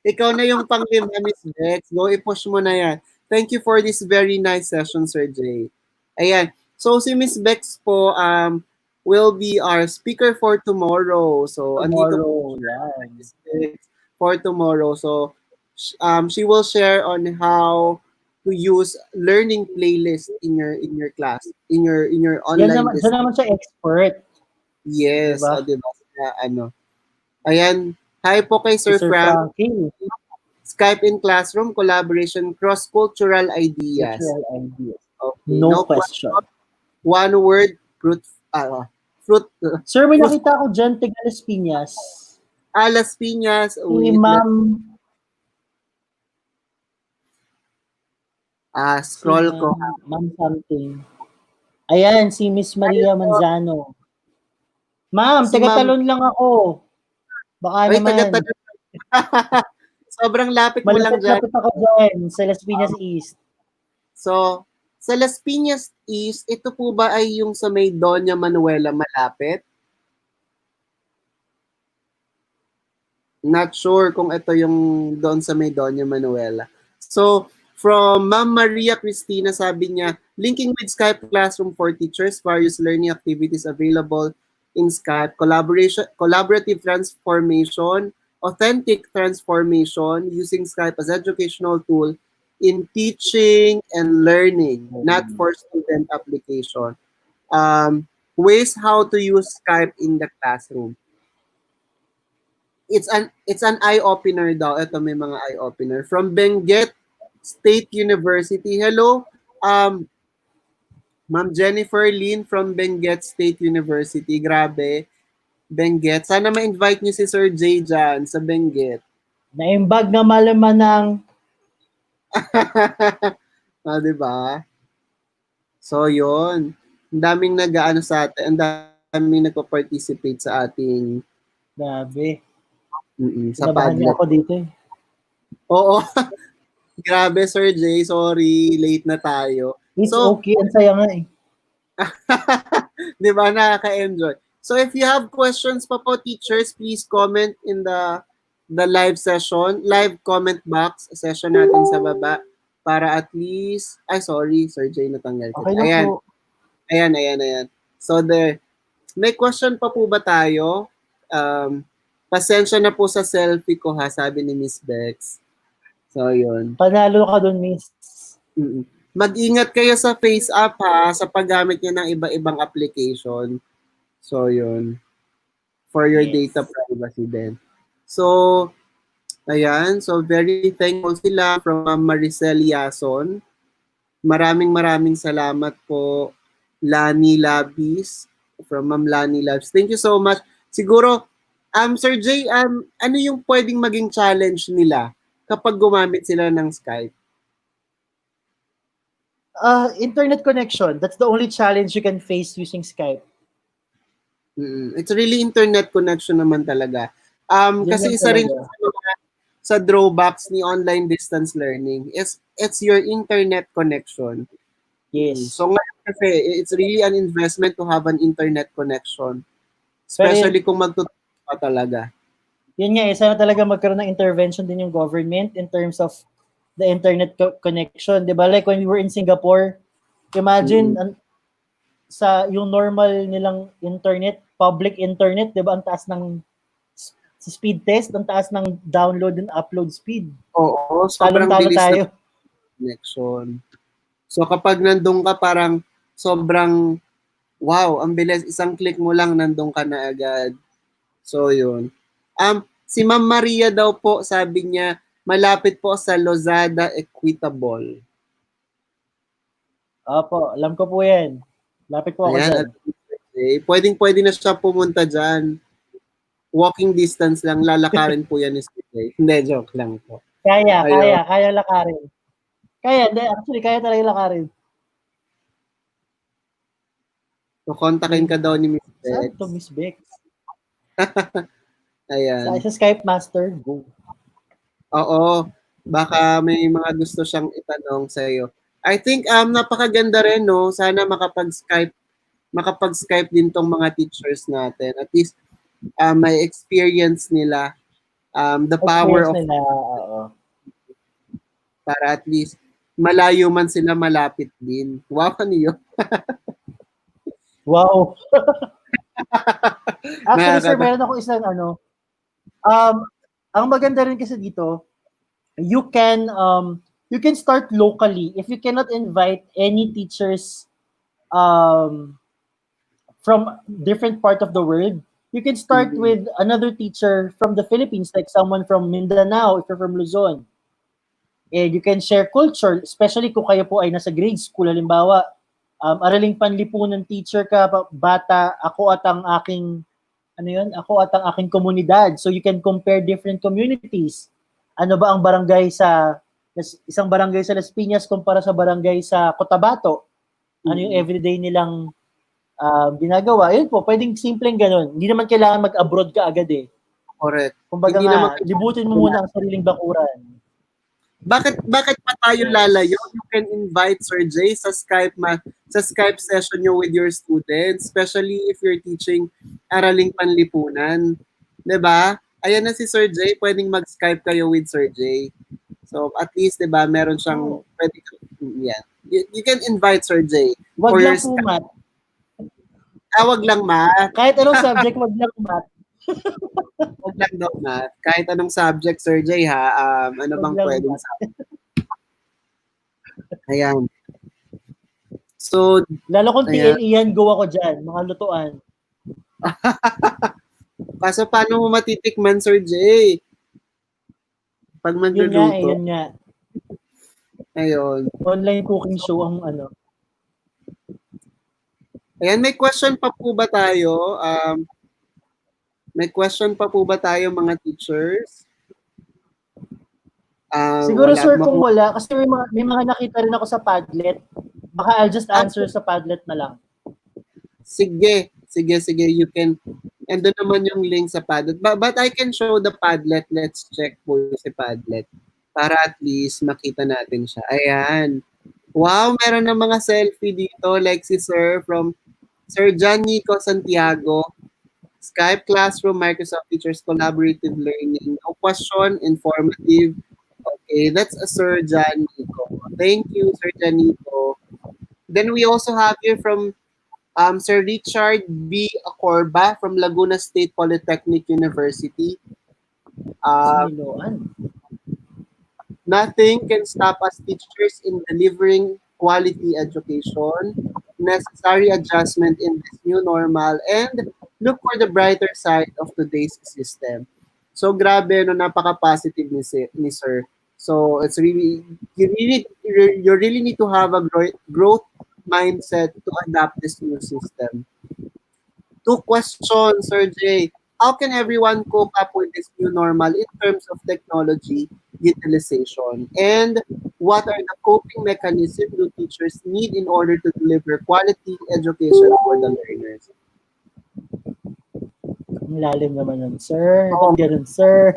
ikaw na yung panglima, Miss Bex. Go, i-push mo na yan. Thank you for this very nice session, Sir Jay. Ayan. So, si Miss Bex po will be our speaker for tomorrow. So, andito po Tomorrow, yan. Miss Bex for tomorrow. So, she will share on how to use learning playlist in your class, in your online Diyan naman siya expert. Yes, Diba? diba? Ano. Ayan. Hi po kay Si Sir Sir Frank. Frankie. Skype in Classroom, collaboration, cross-cultural ideas. Cultural ideas. Okay. No question. One word, fruit. Sir, may nakita ko dyan, Tigales Piñas. Alas Piñas. Si Ma'am. Scroll ko. Ma'am something. Ayan, si Miss Maria Manzano. Ma'am, Si taga-talon lang ako. Baka Ay, naman. taga-talon. Sobrang lapit mo lang dyan. Malapit ako dyan, sa Las Piñas East. So, sa Las Piñas East, ito po ba ay yung sa may Doña Manuela malapit? Not sure kung ito yung doon sa may Doña Manuela. So, from Ma'am Maria Cristina, sabi niya, linking with Skype Classroom for teachers, various learning activities available in Skype, collaborative transformation, authentic transformation using Skype as educational tool in teaching and learning, not for student application. Ways how to use Skype in the classroom. It's an eye-opener daw. Ito may mga eye-opener. From Benguet State University. Hello, Ma'am Jennifer Lin from Benguet State University. Grabe. Benguet. Sana ma-invite niyo si Sir Jay dyan sa Benguet. Naimbag na malaman ng diba? So, yun. Ang daming nag-aano sa atin. Ang daming nagpa-participate sa ating grabe. sa Nabahan niya Padlet. ako dito eh. Oo. Grabe, Sir Jay. Sorry, late na tayo. It's okay. Ang saya nga eh. Di ba? Nakaka-enjoy. So, if you have questions pa po, teachers, please comment in the live session, live comment box session natin sa baba para at least, sorry, Sir Jay, natanggal ko. Okay lang Ayan. po. Ayan. So, may question pa po ba tayo? Pasensya na po sa selfie ko ha, sabi ni Miss Bex. So, yun. Panalo ka dun, Miss. Mag-ingat kayo sa FaceApp ha, sa paggamit niya ng iba-ibang application. So, yun. For your data privacy din. So, ayan. So, very thankful sila from Maricel Yason. Maraming salamat po, Lani Labis. From Ma'am Lani Labis. Thank you so much. Siguro, Sir Jay, ano yung pwedeng maging challenge nila kapag gumamit sila ng Skype? Internet connection. That's the only challenge you can face using Skype. It's really internet connection naman talaga. Kasi isa rin sa drawbacks ni online distance learning is it's your internet connection. Yes. So ngayon kasi it's really an investment to have an internet connection. Especially kung magtuturo ka talaga. Yun nga, sana talaga magkaroon ng intervention din yung government in terms of the internet connection. Diba? Like when we were in Singapore, imagine sa yung normal nilang internet, public internet, diba? Ang taas ng speed test, ang taas ng download and upload speed. Oo, sobrang bilis tayo. Connection. So kapag nandun ka parang sobrang wow, ang bilis, isang click mo lang nandun ka na agad. So yun. Si Ma'am Maria daw po, sabi niya, malapit po sa Lozada Equitable. Opo, alam ko po yan. Lapit po ako dyan. Pwede na siya pumunta dyan. Walking distance lang, lalakarin po yan ni CJ. Hindi, joke lang po. Kaya lakarin. Actually, kaya talaga lakarin. So, kontakin ka daw ni Miss Saan Bex. to, Miss Bex? Ayan. Sa Skype Master, go. Oo. Baka may mga gusto siyang itanong sa iyo. I think napakaganda rin no. Sana makapag-Skype din tong mga teachers natin. At least may experience nila the power Experience of nila, oo. para at least malayo man sila malapit din. Wow, ano yun? Wow. Actually, sir, Nakakata- meron ako isang ang maganda rin kasi dito, you can start locally. If you cannot invite any teachers um, from different part of the world, you can start Mhm. with another teacher from the Philippines, like someone from Mindanao, if you're from Luzon. And you can share culture, especially kung kayo po ay nasa grade school, halimbawa, araling panlipunan teacher ka, bata, ako at ang aking, ako at ang aking komunidad. So you can compare different communities. Ano ba ang barangay isang barangay sa Las Piñas kumpara sa barangay sa Cotabato? Ano yung everyday nilang ginagawa? Yun po, pwedeng simpleng ganun. Hindi naman kailangan mag-abroad ka agad eh. Correct. Kumbaga Hindi naman nga, libutin mo muna ang sariling bakuran. bakit pa tayo lalayo? You can invite Sir Jay sa Skype session nyo with your students, especially if you're teaching araling panlipunan. 'Di ba? Ayan na si Sir Jay, pwedeng mag-Skype kayo with Sir Jay. So at least 'di ba, meron siyang pwede yan. You can invite Sir Jay Wag for your lang po math. wag lang math. Kahit anong subject, wag lang math. Wag lang daw math. Kahit anong subject, Sir Jay ha, ano Wag bang lang pwedeng math. Ayan. So, Lalo kung ayan. TLE yan, go ako dyan. Mga lutuan. Kaso paano mo matitikman, Sir Jay? Pag magluluto. Yun nga. Ayun. Online cooking show ang ano. Ayan, may question pa po ba tayo? May question pa po ba tayo, mga teachers? Siguro Wala. sir, kung wala, kasi may mga nakita rin ako sa Padlet. Baka I'll just answer sa Padlet na lang. Sige. You can, and doon naman yung link sa Padlet. But I can show the Padlet. Let's check po si Padlet. Para at least makita natin siya. Ayan. Wow, meron na mga selfie dito. Like si Sir from Sir John Nico Santiago. Skype Classroom, Microsoft Teachers Collaborative Learning. No question, informative. Okay, that's a Sir John Nico. Thank you, Sir John Nico. Then we also have here from Sir Richard B. Acorba from Laguna State Polytechnic University. Nothing can stop us teachers in delivering quality education, necessary adjustment in this new normal, and look for the brighter side of today's system. So grabe, no, napaka-positive ni Sir. So it's really, you really need to have a growth mindset to adapt this new system. 2 questions, Sir Jay. How can everyone cope up with this new normal in terms of technology utilization? And what are the coping mechanisms do teachers need in order to deliver quality education for the learners? Ang lalim naman nun, sir. Ba't ganun, sir?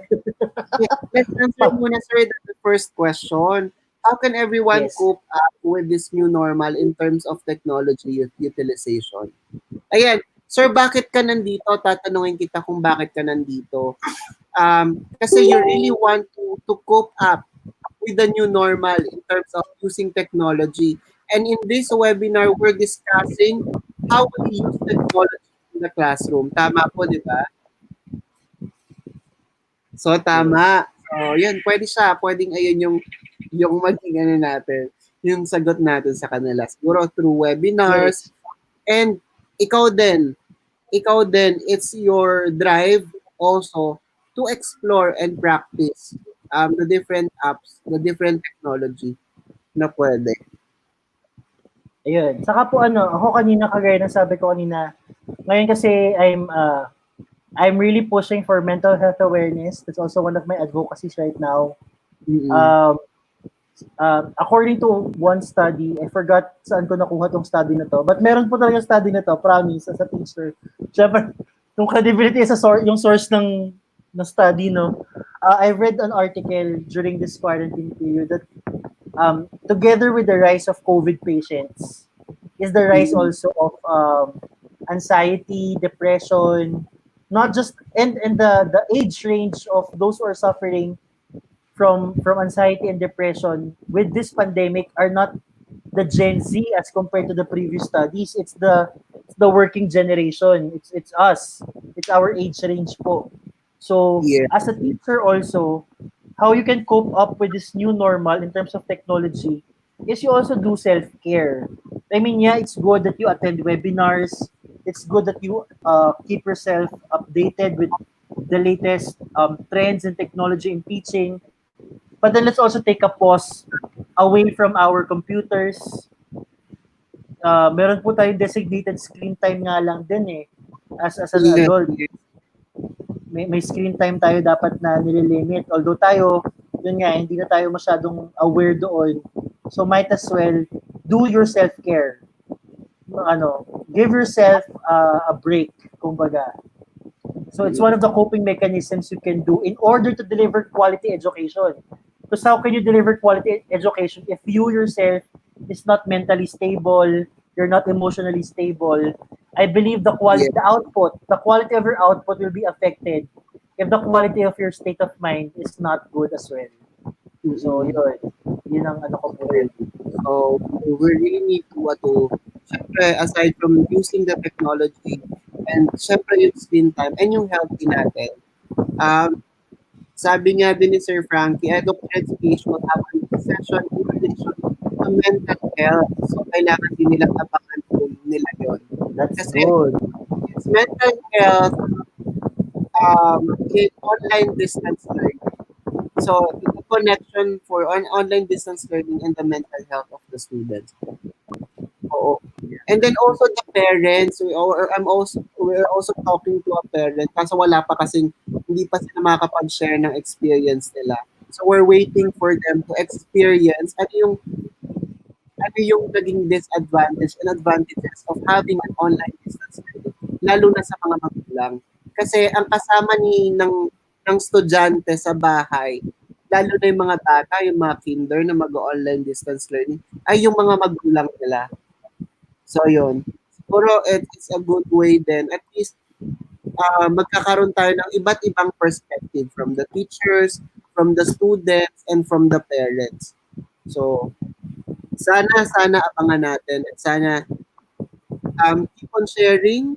Let's answer muna, sir, the first question. How can everyone cope up with this new normal in terms of technology utilization? Ayan, sir, bakit ka nandito? Tatanungin kita kung bakit ka nandito. Kasi you really want to cope up with the new normal in terms of using technology. And in this webinar, we're discussing how we use technology in the classroom. Tama po, di ba? So, tama. So, yun, pwede siya. Pwedeng ayun yung maging ano natin, yung sagot natin sa kanila. Siguro through webinars. And ikaw din, it's your drive also to explore and practice the different apps, the different technology na pwede. Ayun. Saka po ako kanina, kagaya ng sabi ko kanina, ngayon kasi I'm really pushing for mental health awareness. That's also one of my advocacies right now. according to one study, I forgot saan ko nakuha tong study na to, but meron po talaga study na to, promise, as a teacher. Siyempre, yung credibility sa yung source ng study, no? I read an article during this quarantine period that together with the rise of COVID patients is the rise also of anxiety, depression, not just and the age range of those who are suffering from anxiety and depression with this pandemic are not the Gen Z as compared to the previous studies. It's the working generation. It's us. It's our age range po. So Yeah. as a teacher also, how you can cope up with this new normal in terms of technology is you also do self-care. I mean, yeah, it's good that you attend webinars. It's good that you keep yourself updated with the latest trends and technology in teaching. But then let's also take a pause away from our computers. Meron po tayong designated screen time nga lang din eh. As an Yeah. adult, may screen time tayo dapat na nililimit. Although tayo, yun nga, hindi na tayo masyadong aware doon. So might as well do your self-care. Give yourself a break, kumbaga. So it's one of the coping mechanisms you can do in order to deliver quality education. Because how can you deliver quality education if you yourself is not mentally stable, you're not emotionally stable? I believe the quality, the quality of your output will be affected if the quality of your state of mind is not good as well. So yun ang ano ko po rin. So we really need to syempre, aside from using the technology and syempre yung screen time and yung healthy natin, sabi nga din ni Sir Frankie, EdukTrends PH will have a session in relation to mental health. So kailangan din nilang abangan nila yun. That's Kasi good. it's mental health in online distance learning. So the connection for online distance learning and the mental health of the students. Oo. And then also the parents, we're also talking to a parent kaso wala pa kasing hindi pa sila makakapag-share ng experience nila. So we're waiting for them to experience ano yung naging disadvantage and advantages of having an online distance learning, lalo na sa mga magulang. Kasi ang kasama ng estudyante sa bahay, lalo na yung mga bata, yung mga kinder na mag-online distance learning, ay yung mga magulang nila. So yun. Siguro it's a good way then. At least magkakaroon tayo ng iba't ibang perspective from the teachers, from the students, and from the parents. So sana abangan natin at sana keep on sharing,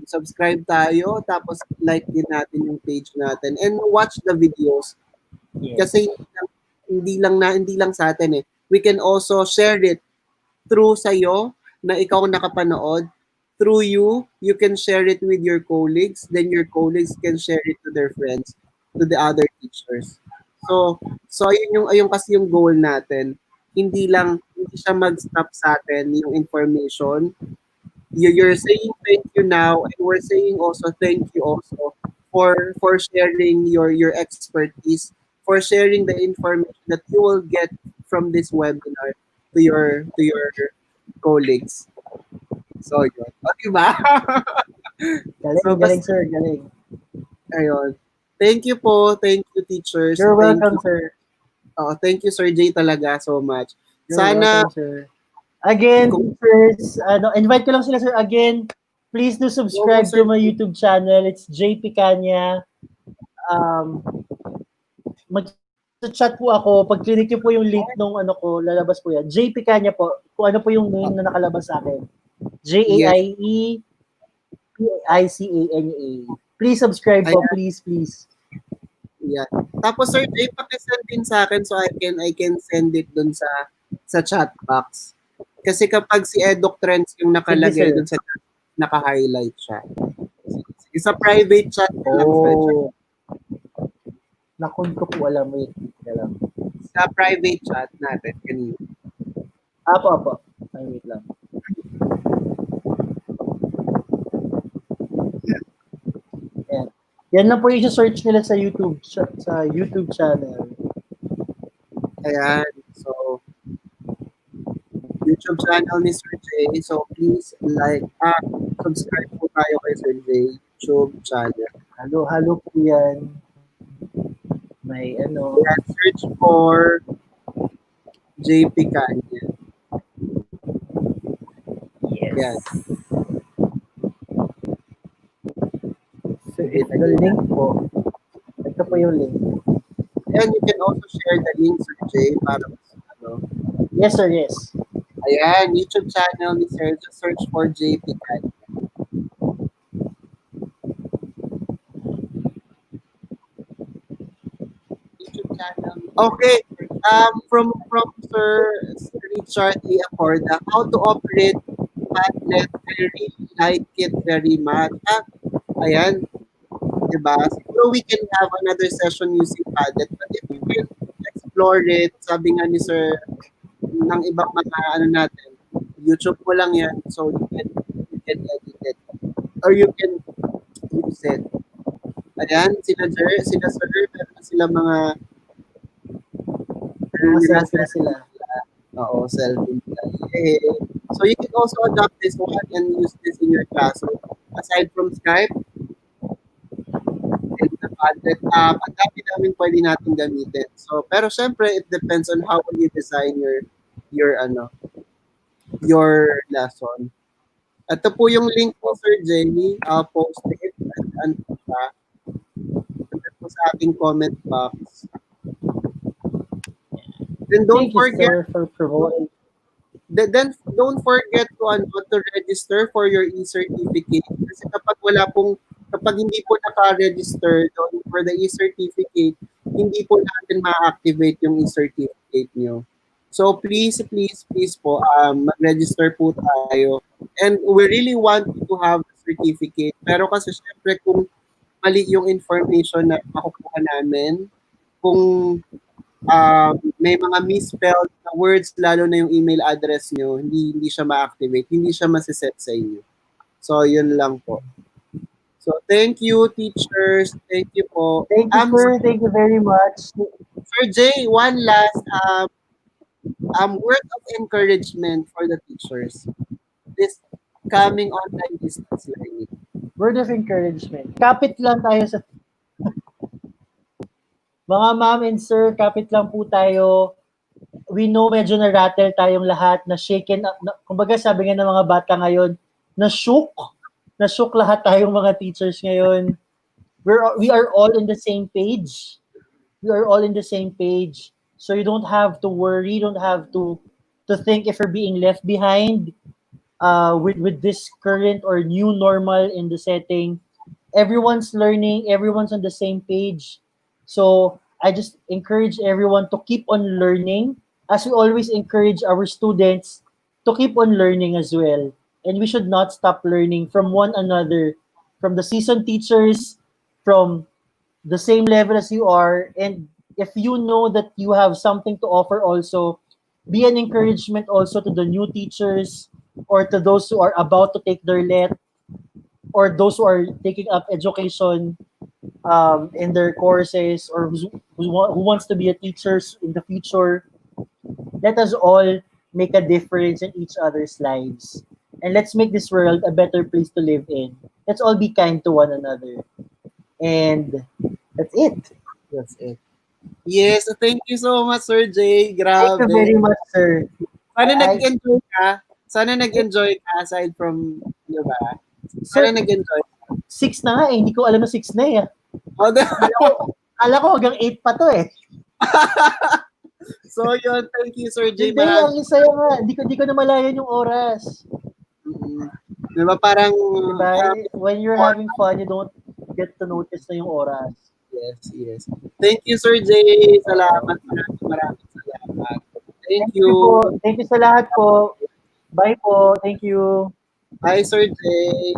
subscribe tayo, tapos like din natin yung page natin and watch the videos. Yes. Kasi hindi lang sa atin eh. We can also share it through sa'yo na ikaw nakapanood. Through you can share it with your colleagues. Then your colleagues can share it to their friends, to the other teachers. So ayun kasi yung goal natin. Hindi siya mag-stop sa atin yung information. You're saying thank you now, and we're saying also thank you also for sharing your expertise, for sharing the information that you will get from this webinar to your colleagues. So yun. O, diba? Galing sir, galing. Ayun. Thank you po. Thank you, teachers. You're Thank welcome, you. sir. Thank you, Sir Jay, talaga so much. You're Sana, welcome, sir. Again, teachers, invite ko lang sila, sir, again, please do subscribe to my YouTube channel. It's J Picaña. Mag-chat po ako. Pag click niyo po yung link nung lalabas po yan. J Picaña po. Kung ano po yung name na nakalabas sa akin. Jaie Picaña. Please subscribe po, please. Yeah. Tapos Sir Jay, pakisend din sa akin so I can send it dun sa chat box. Kasi kapag si EdukTrends yung nakalagay dun sa chat, naka-highlight siya. Sige, sa private chat lang. Nakon ko po alam. Wait lang. Sa private chat natin kanina. Apo. Ay, wait lang. Yan lang po yung search nila sa YouTube channel. Ayan. So, YouTube channel ni Sir Jay. So, please subscribe po tayo kay Sir Jay YouTube channel. Halo-halo po yan. May ano. Ayan, search for J. Picaña. Yes. Ayan. So, the link po. Ito po yung link. And you can also share the link, Sir Jay, para mas, Yes, sir, yes. Ayan, YouTube channel ni Sir. Just search for J. Picaña. YouTube channel. Okay. From Sir Richard A. Acorda, how to operate Padlet. I really like it very much. Ayan, diba? Siguro we can have another session using Padlet, but if we will explore it, sabi nga ni Sir, ng ibang mga natin, YouTube mo lang yan, so you can edit it. Or you can use it. Ayan, sila Sir, meron sila mga Mga selfie na sila. Oo, selfie nila. Yeah. So you can also adopt this one and use this in your classroom. Aside from Skype and the Padlet app, ang dami pwede natin gamitin. So, pero syempre, it depends on how you design your lesson. Ito po yung link po, Sir Jamie. I'll post it and po sa ating comment box. Then don't Thank you, forget sir, for promoting. then don't forget to register for your e-certificate. Kasi kapag hindi po naka-register for the e-certificate, hindi po natin ma-activate yung e-certificate nyo. So please po, mag-register po tayo. And we really want to have the certificate. Pero kasi syempre kung mali yung information na makukuha namin, kung may mga misspelled na words, lalo na yung email address nyo, hindi siya ma-activate, hindi siya masiset sa inyo. So, yun lang po. So, thank you, teachers. Thank you po. Thank you, sir. Thank you very much. Sir Jay, one last word of encouragement for the teachers. This coming online distance learning. Word of encouragement. Kapit lang tayo sa... Mga ma'am and sir, kapit lang po tayo. We know medyo na-rattle tayong lahat, na shaken up. Kumbaga sabi nga ng mga bata ngayon, na-shook. Na-shook lahat tayong mga teachers ngayon. We are all in the same page. We are all in the same page. So you don't have to worry, you don't have to think if you're being left behind with this current or new normal in the setting. Everyone's learning, everyone's on the same page. So I just encourage everyone to keep on learning, as we always encourage our students to keep on learning as well. And we should not stop learning from one another, from the seasoned teachers, from the same level as you are. And if you know that you have something to offer also, be an encouragement also to the new teachers or to those who are about to take their let, or those who are taking up education in their courses, or who wants to be a teacher in the future. Let us all make a difference in each other's lives. And let's make this world a better place to live in. Let's all be kind to one another. And that's it. That's it. Yes, thank you so much, Sir Jay. Thank you Grabe. very much, sir. Sana nag-enjoy ka. Sana nag-enjoy ka aside from, di ba? Sir, Sana nag-enjoy ka. 6 na nga eh. Hindi ko alam na 6 na eh. Oh, Kala ko hanggang 8 pa to eh. So, yun. Thank you, Sir Jay. Hindi, ang isaya nga. Hindi ko na malayan yung oras. Di ba parang... Diba? When you're having fun, you don't get to notice na yung oras. Yes. Thank you, Sir Jay. Salamat. Maraming salamat. Thank you. Po. Thank you sa lahat po. Bye po. Thank you. Bye, Sir Jay.